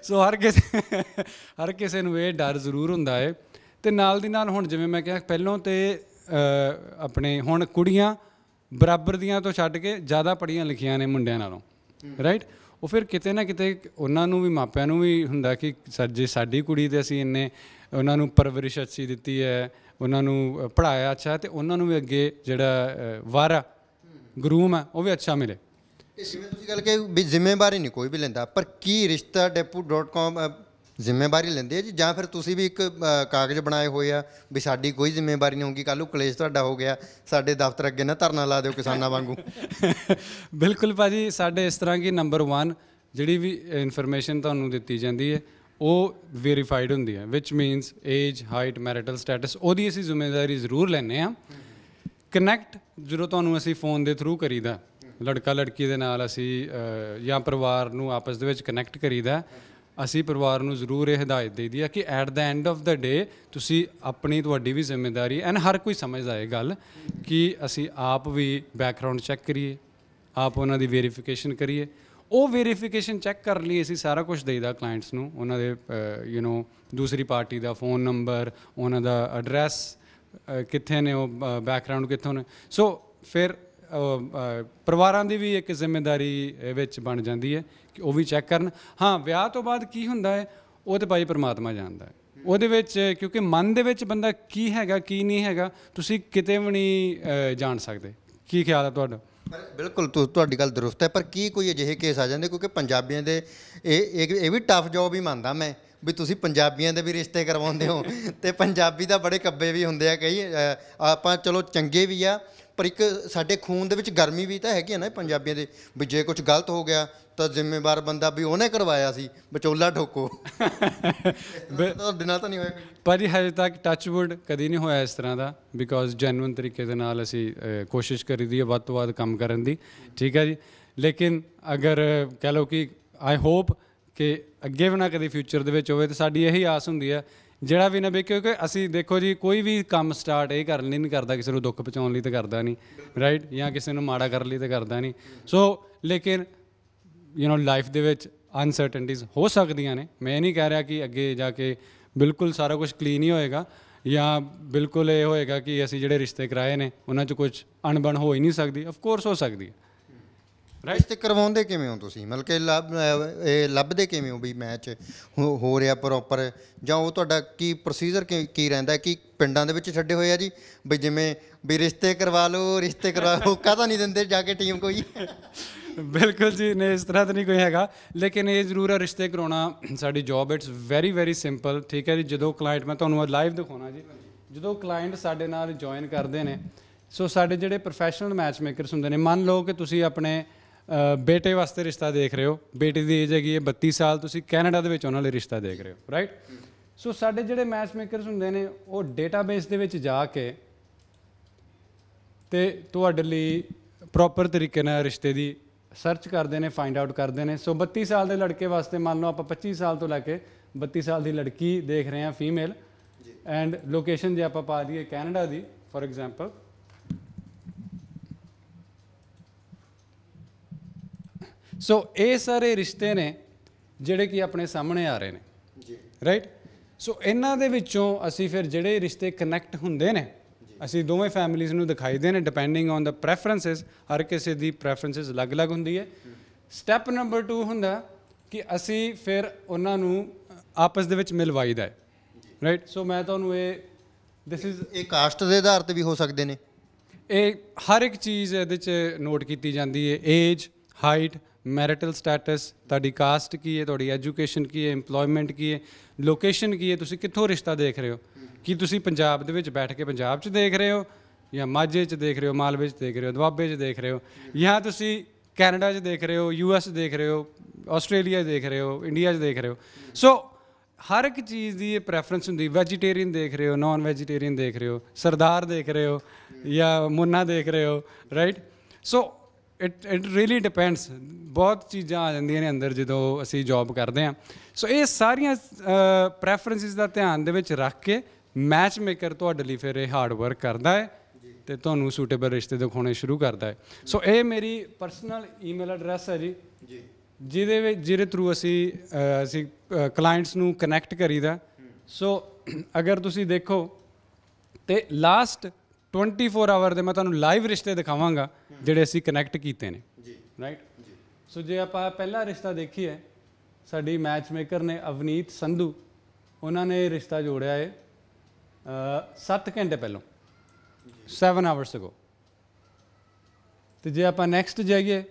ਸੋ ਹਰ ਕਿਸੇ ਨੂੰ ਇਹ ਡਰ ਜ਼ਰੂਰ ਹੁੰਦਾ ਹੈ। ਅਤੇ ਨਾਲ ਦੀ ਨਾਲ ਹੁਣ ਜਿਵੇਂ ਮੈਂ ਕਿਹਾ ਪਹਿਲਾਂ ਤੇ ਆਪਣੇ ਹੁਣ ਕੁੜੀਆਂ ਬਰਾਬਰ ਦੀਆਂ ਤੋਂ ਛੱਡ ਕੇ ਜ਼ਿਆਦਾ ਪੜ੍ਹੀਆਂ ਲਿਖੀਆਂ ਨੇ ਮੁੰਡਿਆਂ ਨਾਲੋਂ, ਰਾਈਟ। ਉਹ ਫਿਰ ਕਿਤੇ ਨਾ ਕਿਤੇ ਉਹਨਾਂ ਨੂੰ ਵੀ, ਮਾਪਿਆਂ ਨੂੰ ਵੀ ਹੁੰਦਾ ਕਿ ਜੇ ਸਾਡੀ ਕੁੜੀ ਤੇ ਅਸੀਂ ਇੰਨੇ ਉਹਨਾਂ ਨੂੰ ਪਰਵਰਿਸ਼ ਅੱਛੀ ਦਿੱਤੀ ਹੈ, ਉਹਨਾਂ ਨੂੰ ਪੜ੍ਹਾਇਆ ਅੱਛਾ, ਅਤੇ ਉਹਨਾਂ ਨੂੰ ਵੀ ਅੱਗੇ ਜਿਹੜਾ ਵਾਰਾ ਗਰੂਮ ਹੈ ਉਹ ਵੀ ਅੱਛਾ ਮਿਲੇ। ਜਿਵੇਂ ਤੁਸੀਂ ਗੱਲ ਕਿ ਵੀ ਜ਼ਿੰਮੇਵਾਰੀ ਨਹੀਂ ਕੋਈ ਵੀ ਲੈਂਦਾ, ਪਰ ਕੀ ਰਿਸ਼ਤਾ.com ਜ਼ਿੰਮੇਵਾਰੀ ਲੈਂਦੇ ਆ ਜੀ, ਜਾਂ ਫਿਰ ਤੁਸੀਂ ਵੀ ਇੱਕ ਕਾਗਜ਼ ਬਣਾਏ ਹੋਏ ਆ ਵੀ ਸਾਡੀ ਕੋਈ ਜ਼ਿੰਮੇਵਾਰੀ ਨਹੀਂ ਹੋਊਗੀ, ਕੱਲ੍ਹ ਨੂੰ ਕਲੇਸ਼ ਤੁਹਾਡਾ ਹੋ ਗਿਆ ਸਾਡੇ ਦਫ਼ਤਰ ਅੱਗੇ ਨਾ ਧਰਨਾ ਲਾ ਦਿਓ ਕਿਸਾਨਾਂ ਵਾਂਗੂ? ਬਿਲਕੁਲ ਭਾਜੀ, ਸਾਡੇ ਇਸ ਤਰ੍ਹਾਂ ਕਿ ਨੰਬਰ 1 ਜਿਹੜੀ ਵੀ ਇਨਫੋਰਮੇਸ਼ਨ ਤੁਹਾਨੂੰ ਦਿੱਤੀ ਜਾਂਦੀ ਹੈ ਉਹ ਵੈਰੀਫਾਈਡ ਹੁੰਦੀ ਹੈ, ਵਿਚ means age, height, marital status, ਉਹਦੀ ਅਸੀਂ ਜ਼ਿੰਮੇਵਾਰੀ ਜ਼ਰੂਰ ਲੈਂਦੇ ਹਾਂ। ਕਨੈਕਟ ਜਦੋਂ ਤੁਹਾਨੂੰ ਅਸੀਂ ਫੋਨ ਦੇ ਥਰੂ ਕਰੀਦਾ, ਲੜਕਾ ਲੜਕੀ ਦੇ ਨਾਲ ਅਸੀਂ ਜਾਂ ਪਰਿਵਾਰ ਨੂੰ ਆਪਸ ਦੇ ਵਿੱਚ ਕਨੈਕਟ ਕਰੀਦਾ, ਅਸੀਂ ਪਰਿਵਾਰ ਨੂੰ ਜ਼ਰੂਰ ਇਹ ਹਦਾਇਤ ਦੇਈਦੀ ਆ ਕਿ ਐਟ ਦਾ ਐਂਡ ਆਫ ਦਾ ਡੇ ਤੁਸੀਂ ਆਪਣੀ, ਤੁਹਾਡੀ ਵੀ ਜ਼ਿੰਮੇਵਾਰੀ, ਐਂਡ ਹਰ ਕੋਈ ਸਮਝਦਾ ਇਹ ਗੱਲ ਕਿ ਅਸੀਂ ਆਪ ਵੀ ਬੈਕਗਰਾਊਂਡ ਚੈੱਕ ਕਰੀਏ, ਆਪ ਉਹਨਾਂ ਦੀ ਵੈਰੀਫਿਕੇਸ਼ਨ ਕਰੀਏ। ਉਹ ਵੈਰੀਫਿਕੇਸ਼ਨ ਚੈੱਕ ਕਰਨ ਲਈ ਅਸੀਂ ਸਾਰਾ ਕੁਝ ਦੇਈਦਾ ਕਲਾਇੰਟਸ ਨੂੰ, ਉਹਨਾਂ ਦੇ ਦੂਸਰੀ ਪਾਰਟੀ ਦਾ ਫ਼ੋਨ ਨੰਬਰ, ਉਹਨਾਂ ਦਾ ਐਡਰੈਸ, ਕਿੱਥੇ ਨੇ ਉਹ, ਬੈਕਗਰਾਊਂਡ ਕਿੱਥੋਂ ਨੇ। ਸੋ ਫਿਰ ਪਰਿਵਾਰਾਂ ਦੀ ਵੀ ਇੱਕ ਜ਼ਿੰਮੇਵਾਰੀ ਵਿੱਚ ਬਣ ਜਾਂਦੀ ਹੈ ਕਿ ਉਹ ਵੀ ਚੈੱਕ ਕਰਨ। ਹਾਂ, ਵਿਆਹ ਤੋਂ ਬਾਅਦ ਕੀ ਹੁੰਦਾ ਹੈ ਉਹ ਤਾਂ ਭਾਈ ਪਰਮਾਤਮਾ ਜਾਣਦਾ ਹੈ, ਉਹਦੇ ਵਿੱਚ ਕਿਉਂਕਿ ਮਨ ਦੇ ਵਿੱਚ ਬੰਦਾ ਕੀ ਹੈਗਾ ਕੀ ਨਹੀਂ ਹੈਗਾ ਤੁਸੀਂ ਕਿਤੇ ਵੀ ਨਹੀਂ ਜਾਣ ਸਕਦੇ। ਕੀ ਖਿਆਲ ਹੈ ਤੁਹਾਡਾ? ਪਰ ਬਿਲਕੁਲ ਤੁਹਾਡੀ ਗੱਲ ਦਰੁਸਤ ਹੈ, ਪਰ ਕੀ ਕੋਈ ਅਜਿਹੇ ਕੇਸ ਆ ਜਾਂਦੇ, ਕਿਉਂਕਿ ਪੰਜਾਬੀਆਂ ਦੇ ਇਹ ਵੀ ਟਫ ਜੋਬ ਹੀ ਮੰਨਦਾ ਮੈਂ ਵੀ ਤੁਸੀਂ ਪੰਜਾਬੀਆਂ ਦੇ ਵੀ ਰਿਸ਼ਤੇ ਕਰਵਾਉਂਦੇ ਹੋ, ਅਤੇ ਪੰਜਾਬੀ ਤਾਂ ਬੜੇ ਕੱਬੇ ਵੀ ਹੁੰਦੇ ਆ ਕਈ, ਆਪਾਂ ਚਲੋ ਚੰਗੇ ਵੀ ਆ, ਪਰ ਇੱਕ ਸਾਡੇ ਖੂਨ ਦੇ ਵਿੱਚ ਗਰਮੀ ਵੀ ਤਾਂ ਹੈਗੀ ਆ ਨਾ ਪੰਜਾਬੀਆਂ ਦੇ, ਵੀ ਜੇ ਕੁਝ ਗਲਤ ਹੋ ਗਿਆ ਤਾਂ ਜ਼ਿੰਮੇਵਾਰ ਬੰਦਾ ਵੀ ਉਹਨੇ ਕਰਵਾਇਆ ਸੀ, ਵਿਚੋਲਾ ਠੋਕੋ। ਤੁਹਾਡੇ ਨਾਲ ਤਾਂ ਨਹੀਂ ਹੋਇਆ ਭਾਜੀ? ਹਜੇ ਤੱਕ ਟੱਚਵੁੱਡ ਕਦੀ ਨਹੀਂ ਹੋਇਆ ਇਸ ਤਰ੍ਹਾਂ ਦਾ, ਬਿਕੋਜ਼ ਜੈਨੂਅਨ ਤਰੀਕੇ ਦੇ ਨਾਲ ਅਸੀਂ ਕੋਸ਼ਿਸ਼ ਕਰੀਦੀ ਹੈ ਵੱਧ ਤੋਂ ਵੱਧ ਕੰਮ ਕਰਨ ਦੀ, ਠੀਕ ਹੈ ਜੀ। ਲੇਕਿਨ ਅਗਰ ਕਹਿ ਲਓ ਕਿ ਆਈ ਹੋਪ ਕਿ ਅੱਗੇ ਵੀ ਨਾ ਕਦੇ ਫਿਊਚਰ ਦੇ ਵਿੱਚ ਹੋਵੇ, ਤਾਂ ਸਾਡੀ ਇਹੀ ਆਸ ਹੁੰਦੀ ਹੈ ਜਿਹੜਾ ਵੀ ਨਾ ਵੀ, ਕਿਉਂਕਿ ਅਸੀਂ ਦੇਖੋ ਜੀ ਕੋਈ ਵੀ ਕੰਮ ਸਟਾਰਟ ਇਹ ਕਰਨ ਲਈ ਨਹੀਂ ਕਰਦਾ, ਕਿਸੇ ਨੂੰ ਦੁੱਖ ਪਹੁੰਚਾਉਣ ਲਈ ਤਾਂ ਕਰਦਾ ਨਹੀਂ, ਰਾਈਟ, ਜਾਂ ਕਿਸੇ ਨੂੰ ਮਾੜਾ ਕਰਨ ਲਈ ਤਾਂ ਕਰਦਾ ਨਹੀਂ। ਸੋ ਲੇਕਿਨ ਲਾਈਫ ਦੇ ਵਿੱਚ ਅਨਸਰਟਨਟੀਜ਼ ਹੋ ਸਕਦੀਆਂ ਨੇ। ਮੈਂ ਨਹੀਂ ਕਹਿ ਰਿਹਾ ਕਿ ਅੱਗੇ ਜਾ ਕੇ ਬਿਲਕੁਲ ਸਾਰਾ ਕੁਝ ਕਲੀਨ ਹੀ ਹੋਏਗਾ, ਜਾਂ ਬਿਲਕੁਲ ਇਹ ਹੋਏਗਾ ਕਿ ਅਸੀਂ ਜਿਹੜੇ ਰਿਸ਼ਤੇ ਕਰਾਏ ਨੇ ਉਹਨਾਂ 'ਚ ਕੁਝ ਅਣਬਣ ਹੋ ਹੀ ਨਹੀਂ ਸਕਦੀ। ਆਫ ਕੋਰਸ ਹੋ ਸਕਦੀ ਹੈ। ਰਿਸ਼ਤੇ ਕਰਵਾਉਂਦੇ ਕਿਵੇਂ ਹੋ ਤੁਸੀਂ, ਮਤਲਬ ਕਿ ਲੱਭਦੇ ਕਿਵੇਂ ਹੋ ਵੀ ਮੈਚ ਹੋ ਰਿਹਾ ਪ੍ਰੋਪਰ, ਜਾਂ ਉਹ ਤੁਹਾਡਾ ਕੀ ਪ੍ਰੋਸੀਜਰ ਕੀ ਰਹਿੰਦਾ? ਕਿ ਪਿੰਡਾਂ ਦੇ ਵਿੱਚ ਛੱਡੇ ਹੋਏ ਆ ਜੀ ਵੀ ਜਿਵੇਂ ਵੀ ਰਿਸ਼ਤੇ ਕਰਵਾ ਲਓ ਹੋਕਾ ਤਾਂ ਨਹੀਂ ਦਿੰਦੇ ਜਾ ਕੇ ਟੀਮ ਕੋਈ? ਬਿਲਕੁਲ ਜੀ, ਨਹੀਂ ਇਸ ਤਰ੍ਹਾਂ ਤਾਂ ਨਹੀਂ ਕੋਈ ਹੈਗਾ, ਲੇਕਿਨ ਇਹ ਜ਼ਰੂਰ ਹੈ ਰਿਸ਼ਤੇ ਕਰਾਉਣਾ ਸਾਡੀ job it's very very simple, ਠੀਕ ਹੈ ਜੀ। ਜਦੋਂ ਕਲਾਇੰਟ, ਮੈਂ ਤੁਹਾਨੂੰ ਲਾਈਵ ਦਿਖਾਉਣਾ ਜੀ, ਜਦੋਂ ਕਲਾਇੰਟ ਸਾਡੇ ਨਾਲ ਜੁਆਇਨ ਕਰਦੇ ਨੇ, ਸੋ ਸਾਡੇ ਜਿਹੜੇ ਪ੍ਰੋਫੈਸ਼ਨਲ ਮੈਚ ਮੇਕਰਸ ਹੁੰਦੇ ਨੇ, ਮੰਨ ਲਓ ਕਿ ਤੁਸੀਂ ਆਪਣੇ ਬੇਟੇ ਵਾਸਤੇ ਰਿਸ਼ਤਾ ਦੇਖ ਰਹੇ ਹੋ, ਬੇਟੇ ਦੀ ਏਜ ਹੈਗੀ ਹੈ 32 ਸਾਲ, ਤੁਸੀਂ ਕੈਨੇਡਾ ਦੇ ਵਿੱਚ ਉਹਨਾਂ ਲਈ ਰਿਸ਼ਤਾ ਦੇਖ ਰਹੇ ਹੋ, ਰਾਈਟ। ਸੋ ਸਾਡੇ ਜਿਹੜੇ ਮੈਚ ਮੇਕਰਸ ਹੁੰਦੇ ਨੇ ਉਹ ਡੇਟਾਬੇਸ ਦੇ ਵਿੱਚ ਜਾ ਕੇ ਅਤੇ ਤੁਹਾਡੇ ਲਈ ਪ੍ਰੋਪਰ ਤਰੀਕੇ ਨਾਲ ਰਿਸ਼ਤੇ ਦੀ ਸਰਚ ਕਰਦੇ ਨੇ, ਫਾਈਂਡ ਆਊਟ ਕਰਦੇ ਨੇ। ਸੋ 32 ਸਾਲ ਦੇ ਲੜਕੇ ਵਾਸਤੇ ਮੰਨ ਲਓ ਆਪਾਂ 25 ਸਾਲ ਤੋਂ ਲੈ ਕੇ 32 ਸਾਲ ਦੀ ਲੜਕੀ ਦੇਖ ਰਹੇ ਹਾਂ, ਫੀਮੇਲ, ਐਂਡ ਲੋਕੇਸ਼ਨ ਜੇ ਆਪਾਂ ਪਾ ਦਈਏ ਕੈਨੇਡਾ ਦੀ ਫੋਰ ਐਗਜ਼ਾਮਪਲ, ਸੋ ਇਹ ਸਾਰੇ ਰਿਸ਼ਤੇ ਨੇ ਜਿਹੜੇ ਕਿ ਆਪਣੇ ਸਾਹਮਣੇ ਆ ਰਹੇ ਨੇ, ਰਾਈਟ। ਸੋ ਇਹਨਾਂ ਦੇ ਵਿੱਚੋਂ ਅਸੀਂ ਫਿਰ ਜਿਹੜੇ ਰਿਸ਼ਤੇ ਕਨੈਕਟ ਹੁੰਦੇ ਨੇ, ਅਸੀਂ ਦੋਵੇਂ ਫੈਮਿਲੀਜ਼ ਨੂੰ ਦਿਖਾਈਦੇ ਨੇ ਡਿਪੈਂਡਿੰਗ ਔਨ ਦਾ ਪ੍ਰੈਫਰੈਂਸਿਸ, ਹਰ ਕਿਸੇ ਦੀ ਪ੍ਰੈਫਰੈਂਸਿਸ ਅਲੱਗ-ਅਲੱਗ ਹੁੰਦੀ ਹੈ। ਸਟੈਪ ਨੰਬਰ 2 ਹੁੰਦਾ ਕਿ ਅਸੀਂ ਫਿਰ ਉਹਨਾਂ ਨੂੰ ਆਪਸ ਦੇ ਵਿੱਚ ਮਿਲਵਾਈਦਾ ਹੈ, ਰਾਈਟ। ਸੋ ਮੈਂ ਤੁਹਾਨੂੰ ਇਹ ਕਾਸਟ ਦੇ ਆਧਾਰ 'ਤੇ ਵੀ ਹੋ ਸਕਦੇ ਨੇ? ਇਹ ਹਰ ਇੱਕ ਚੀਜ਼ ਇਹਦੇ 'ਚ ਨੋਟ ਕੀਤੀ ਜਾਂਦੀ ਹੈ। ਏਜ, ਹਾਈਟ, ਮੈਰਿਟਲ ਸਟੇਟਸ, ਤੁਹਾਡੀ ਕਾਸਟ ਕੀ ਹੈ, ਤੁਹਾਡੀ ਐਜੂਕੇਸ਼ਨ ਕੀ ਹੈ, ਇੰਪਲੋਇਮੈਂਟ ਕੀ ਹੈ, ਲੋਕੇਸ਼ਨ ਕੀ ਹੈ, ਤੁਸੀਂ ਕਿੱਥੋਂ ਰਿਸ਼ਤਾ ਦੇਖ ਰਹੇ ਹੋ। ਕੀ ਤੁਸੀਂ ਪੰਜਾਬ ਦੇ ਵਿੱਚ ਬੈਠ ਕੇ ਪੰਜਾਬ 'ਚ ਦੇਖ ਰਹੇ ਹੋ, ਜਾਂ ਮਾਝੇ 'ਚ ਦੇਖ ਰਹੇ ਹੋ, ਮਾਲਵੇ 'ਚ ਦੇਖ ਰਹੇ ਹੋ, ਦੁਆਬੇ 'ਚ ਦੇਖ ਰਹੇ ਹੋ, ਜਾਂ ਤੁਸੀਂ ਕੈਨੇਡਾ 'ਚ ਦੇਖ ਰਹੇ ਹੋ, US ਦੇਖ ਰਹੇ ਹੋ, ਆਸਟ੍ਰੇਲੀਆ 'ਚ ਦੇਖ ਰਹੇ ਹੋ, ਇੰਡੀਆ 'ਚ ਦੇਖ ਰਹੇ ਹੋ। ਸੋ ਹਰ ਇੱਕ ਚੀਜ਼ ਦੀ ਇਹ ਪ੍ਰੈਫਰੈਂਸ ਹੁੰਦੀ। ਵੈਜੀਟੇਰੀਅਨ ਦੇਖ ਰਹੇ ਹੋ, ਨਾਨ ਵੈਜੀਟੇਰੀਅਨ ਦੇਖ ਰਹੇ ਹੋ, ਸਰਦਾਰ ਦੇਖ ਰਹੇ ਹੋ, ਜਾਂ ਮੁੰਨਾ ਦੇਖ ਰਹੇ ਹੋ, right. So it really depends. ਬਹੁਤ ਚੀਜ਼ਾਂ ਆ ਜਾਂਦੀਆਂ ਨੇ ਅੰਦਰ ਜਦੋਂ ਅਸੀਂ ਜੌਬ ਕਰਦੇ ਹਾਂ। ਸੋ ਇਹ ਸਾਰੀਆਂ ਪ੍ਰੈਫਰੈਂਸਿਸ ਦਾ ਧਿਆਨ ਦੇ ਵਿੱਚ ਰੱਖ ਕੇ ਮੈਚ ਮੇਕਰ ਤੁਹਾਡੇ ਲਈ ਫਿਰ ਇਹ ਹਾਰਡ ਵਰਕ ਕਰਦਾ ਹੈ ਅਤੇ ਤੁਹਾਨੂੰ ਸੂਟੇਬਲ ਰਿਸ਼ਤੇ ਦਿਖਾਉਣੇ ਸ਼ੁਰੂ ਕਰਦਾ ਹੈ। ਸੋ ਇਹ ਮੇਰੀ ਪਰਸਨਲ ਈਮੇਲ ਐਡਰੈਸ ਹੈ ਜੀ, ਜਿਹਦੇ ਥਰੂ ਅਸੀਂ ਕਲਾਇੰਟਸ ਨੂੰ ਕਨੈਕਟ ਕਰੀਦਾ। ਸੋ ਅਗਰ ਤੁਸੀਂ ਦੇਖੋ ਤਾਂ ਲਾਸਟ 24 ਆਵਰ ਦੇ ਮੈਂ ਤੁਹਾਨੂੰ ਲਾਈਵ ਰਿਸ਼ਤੇ ਦਿਖਾਵਾਂਗਾ ਜਿਹੜੇ ਅਸੀਂ ਕਨੈਕਟ ਕੀਤੇ ਨੇ, ਰਾਈਟ। ਸੋ ਜੇ ਆਪਾਂ ਪਹਿਲਾ ਰਿਸ਼ਤਾ ਦੇਖੀਏ, ਸਾਡੀ ਮੈਚ ਮੇਕਰ ਨੇ ਅਵਨੀਤ ਸੰਧੂ, ਉਹਨਾਂ ਨੇ ਰਿਸ਼ਤਾ ਜੋੜਿਆ ਹੈ 7 ਘੰਟੇ ਪਹਿਲਾਂ, 7 ਆਵਰਸ ਅਗੋ। ਅਤੇ ਜੇ ਆਪਾਂ ਨੈਕਸਟ ਜਾਈਏ,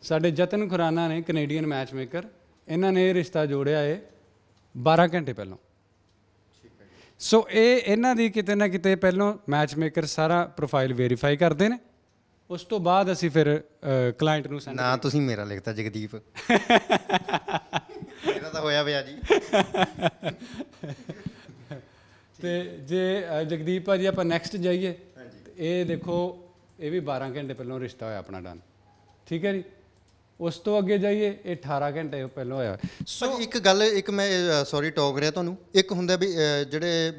ਸਾਡੇ ਜਤਨ ਖੁਰਾਨਾ ਨੇ ਕੈਨੇਡੀਅਨ ਮੈਚ ਮੇਕਰ, ਇਹਨਾਂ ਨੇ ਰਿਸ਼ਤਾ ਜੋੜਿਆ ਹੈ 12 ਘੰਟੇ ਪਹਿਲਾਂ। ਸੋ ਇਹਨਾਂ ਦੀ ਕਿਤੇ ਨਾ ਕਿਤੇ ਪਹਿਲਾਂ ਮੈਚ ਮੇਕਰ ਸਾਰਾ ਪ੍ਰੋਫਾਈਲ ਵੈਰੀਫਾਈ ਕਰਦੇ ਨੇ, ਉਸ ਤੋਂ ਬਾਅਦ ਅਸੀਂ ਫਿਰ ਕਲਾਇੰਟ ਨੂੰ ਸੈਂਡ। ਨਾ ਤੁਸੀਂ ਮੇਰਾ ਲਿਖਤਾ ਜਗਦੀਪ। ਮੇਰਾ ਤਾਂ ਹੋਇਆ ਪਿਆ ਜੀ। ਅਤੇ ਜੇ ਜਗਦੀਪ ਭਾਜੀ ਆਪਾਂ ਨੈਕਸਟ ਜਾਈਏ, ਇਹ ਦੇਖੋ ਇਹ ਵੀ 12 ਘੰਟੇ ਪਹਿਲਾਂ ਰਿਸ਼ਤਾ ਹੋਇਆ ਆਪਣਾ ਡਨ, ਠੀਕ ਹੈ ਜੀ। ਉਸ ਤੋਂ ਅੱਗੇ ਜਾਈਏ, ਇਹ 18 ਘੰਟੇ ਪਹਿਲਾਂ ਹੋਇਆ। ਸੋ ਇੱਕ ਗੱਲ, ਇੱਕ ਮੈਂ ਸੌਰੀ ਟੋਕ ਰਿਹਾ ਤੁਹਾਨੂੰ, ਇੱਕ ਹੁੰਦਾ ਵੀ ਜਿਹੜੇ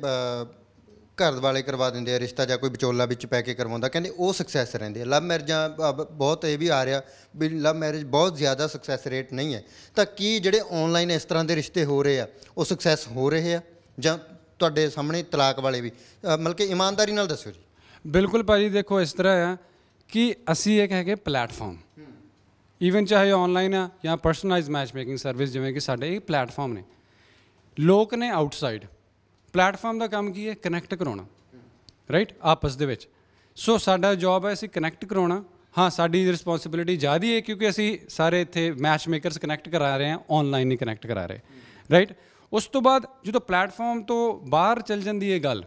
ਘਰ ਵਾਲੇ ਕਰਵਾ ਦਿੰਦੇ ਆ ਰਿਸ਼ਤਾ, ਜਾਂ ਕੋਈ ਵਿਚੋਲਾ ਵਿੱਚ ਪੈ ਕੇ ਕਰਵਾਉਂਦਾ, ਕਹਿੰਦੇ ਉਹ ਸਕਸੈਸ ਰਹਿੰਦੇ ਆ। ਲਵ ਮੈਰਿਜਾਂ ਬਹੁਤ ਇਹ ਵੀ ਆ ਰਿਹਾ ਵੀ ਲਵ ਮੈਰਿਜ ਬਹੁਤ ਜ਼ਿਆਦਾ ਸਕਸੈਸ ਰੇਟ ਨਹੀਂ ਹੈ। ਤਾਂ ਕੀ ਜਿਹੜੇ ਔਨਲਾਈਨ ਇਸ ਤਰ੍ਹਾਂ ਦੇ ਰਿਸ਼ਤੇ ਹੋ ਰਹੇ ਆ ਉਹ ਸਕਸੈਸ ਹੋ ਰਹੇ ਆ, ਜਾਂ ਤੁਹਾਡੇ ਸਾਹਮਣੇ ਤਲਾਕ ਵਾਲੇ ਵੀ? ਮਤਲਬ ਕਿ ਇਮਾਨਦਾਰੀ ਨਾਲ ਦੱਸਿਓ ਜੀ। ਬਿਲਕੁਲ ਭਾਜੀ, ਦੇਖੋ ਇਸ ਤਰ੍ਹਾਂ ਆ ਕਿ ਅਸੀਂ ਇੱਕ ਹੈਗੇ ਪਲੈਟਫਾਰਮ, ਈਵਨ ਚਾਹੇ ਔਨਲਾਈਨ ਆ ਜਾਂ ਪਰਸਨਲਾਈਜ਼ ਮੈਚ ਮੇਕਿੰਗ ਸਰਵਿਸ, ਜਿਵੇਂ ਕਿ ਸਾਡੇ ਇਹ ਪਲੈਟਫਾਰਮ ਨੇ। ਲੋਕ ਨੇ ਆਊਟਸਾਈਡ, ਪਲੈਟਫਾਰਮ ਦਾ ਕੰਮ ਕੀ ਹੈ? ਕਨੈਕਟ ਕਰਾਉਣਾ, ਰਾਈਟ, ਆਪਸ ਦੇ ਵਿੱਚ। ਸੋ ਸਾਡਾ ਜੋਬ ਹੈ ਅਸੀਂ ਕਨੈਕਟ ਕਰਾਉਣਾ। ਹਾਂ, ਸਾਡੀ ਰਿਸਪੌਂਸਿਬਿਲਿਟੀ ਜ਼ਿਆਦਾ ਹੈ ਕਿਉਂਕਿ ਅਸੀਂ ਸਾਰੇ ਇੱਥੇ ਮੈਚ ਮੇਕਰਸ ਕਨੈਕਟ ਕਰਾ ਰਹੇ ਹਾਂ, ਔਨਲਾਈਨ ਨਹੀਂ ਕਨੈਕਟ ਕਰਾ ਰਹੇ, ਰਾਈਟ। ਉਸ ਤੋਂ ਬਾਅਦ ਜਦੋਂ ਪਲੈਟਫਾਰਮ ਤੋਂ ਬਾਹਰ ਚੱਲ ਜਾਂਦੀ ਹੈ ਗੱਲ,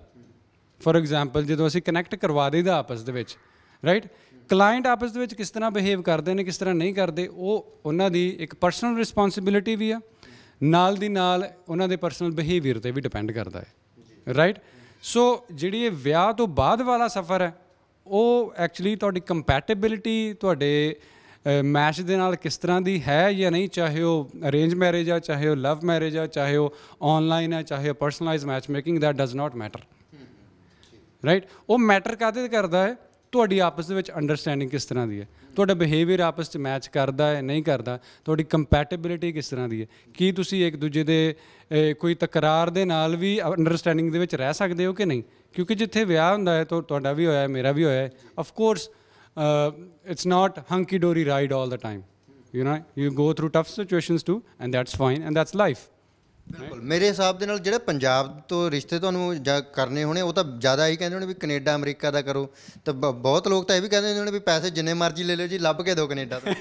ਫੋਰ ਐਗਜ਼ਾਮਪਲ ਜਦੋਂ ਅਸੀਂ ਕਨੈਕਟ ਕਰਵਾ ਦਈਦਾ ਆਪਸ ਦੇ ਵਿੱਚ, ਰਾਈਟ, ਕਲਾਇੰਟ ਆਪਸ ਦੇ ਵਿੱਚ ਕਿਸ ਤਰ੍ਹਾਂ ਬਿਹੇਵ ਕਰਦੇ ਨੇ, ਕਿਸ ਤਰ੍ਹਾਂ ਨਹੀਂ ਕਰਦੇ, ਉਹ ਉਹਨਾਂ ਦੀ ਇੱਕ ਪਰਸਨਲ ਰਿਸਪੌਂਸਿਬਿਲਿਟੀ ਵੀ ਆ, ਨਾਲ ਦੀ ਨਾਲ ਉਹਨਾਂ ਦੇ ਪਰਸਨਲ ਬਿਹੇਵੀਅਰ 'ਤੇ ਵੀ ਡਿਪੈਂਡ ਕਰਦਾ ਹੈ, ਰਾਈਟ। ਸੋ ਜਿਹੜੀ ਇਹ ਵਿਆਹ ਤੋਂ ਬਾਅਦ ਵਾਲਾ ਸਫ਼ਰ ਹੈ, ਉਹ ਐਕਚੁਅਲੀ ਤੁਹਾਡੀ ਕੰਪੈਟੇਬਿਲਿਟੀ ਤੁਹਾਡੇ ਮੈਚ ਦੇ ਨਾਲ ਕਿਸ ਤਰ੍ਹਾਂ ਦੀ ਹੈ ਜਾਂ ਨਹੀਂ, ਚਾਹੇ ਉਹ ਅਰੇਂਜ ਮੈਰਿਜ ਆ, ਚਾਹੇ ਉਹ ਲਵ ਮੈਰਿਜ ਆ, ਚਾਹੇ ਉਹ ਔਨਲਾਈਨ ਆ, ਚਾਹੇ ਉਹ personalise match making, that does not matter, right. ਉਹ ਮੈਟਰ ਕਾਹਦੇ 'ਤੇ ਕਰਦਾ ਹੈ? ਤੁਹਾਡੀ ਆਪਸ ਦੇ ਵਿੱਚ ਅੰਡਰਸਟੈਂਡਿੰਗ ਕਿਸ ਤਰ੍ਹਾਂ ਦੀ ਹੈ, ਤੁਹਾਡਾ ਬਿਹੇਵੀਅਰ ਆਪਸ 'ਚ ਮੈਚ ਕਰਦਾ ਹੈ ਨਹੀਂ ਕਰਦਾ, ਤੁਹਾਡੀ ਕੰਪੈਟੇਬਿਲਿਟੀ ਕਿਸ ਤਰ੍ਹਾਂ ਦੀ ਹੈ, ਕੀ ਤੁਸੀਂ ਇੱਕ ਦੂਜੇ ਦੇ ਕੋਈ ਤਕਰਾਰ ਦੇ ਨਾਲ ਵੀ ਅੰਡਰਸਟੈਂਡਿੰਗ ਦੇ ਵਿੱਚ ਰਹਿ ਸਕਦੇ ਹੋ ਕਿ ਨਹੀਂ। ਕਿਉਂਕਿ ਜਿੱਥੇ ਵਿਆਹ ਹੁੰਦਾ ਹੈ ਤਾਂ ਤੁਹਾਡਾ ਵੀ ਹੋਇਆ, ਮੇਰਾ ਵੀ ਹੋਇਆ ਹੈ, of course it's not hunky dory ride all the time, you go through tough situations too, and that's fine, and that's life। ਬਿਲਕੁਲ। ਮੇਰੇ ਹਿਸਾਬ ਦੇ ਨਾਲ ਜਿਹੜੇ ਪੰਜਾਬ ਤੋਂ ਰਿਸ਼ਤੇ ਤੁਹਾਨੂੰ ਜਾਂ ਕਰਨੇ ਹੋਣੇ, ਉਹ ਤਾਂ ਜ਼ਿਆਦਾ ਹੀ ਕਹਿੰਦੇ ਹੋਣੇ ਵੀ ਕੈਨੇਡਾ ਅਮਰੀਕਾ ਦਾ ਕਰੋ, ਤਾਂ ਬਹੁਤ ਲੋਕ ਤਾਂ ਇਹ ਵੀ ਕਹਿੰਦੇ ਹੋਣੇ ਵੀ ਪੈਸੇ ਜਿੰਨੇ ਮਰਜ਼ੀ ਲੈ ਲਿਓ ਜੀ, ਲੱਭ ਕੇ ਦਿਓ ਕੈਨੇਡਾ ਤੋਂ।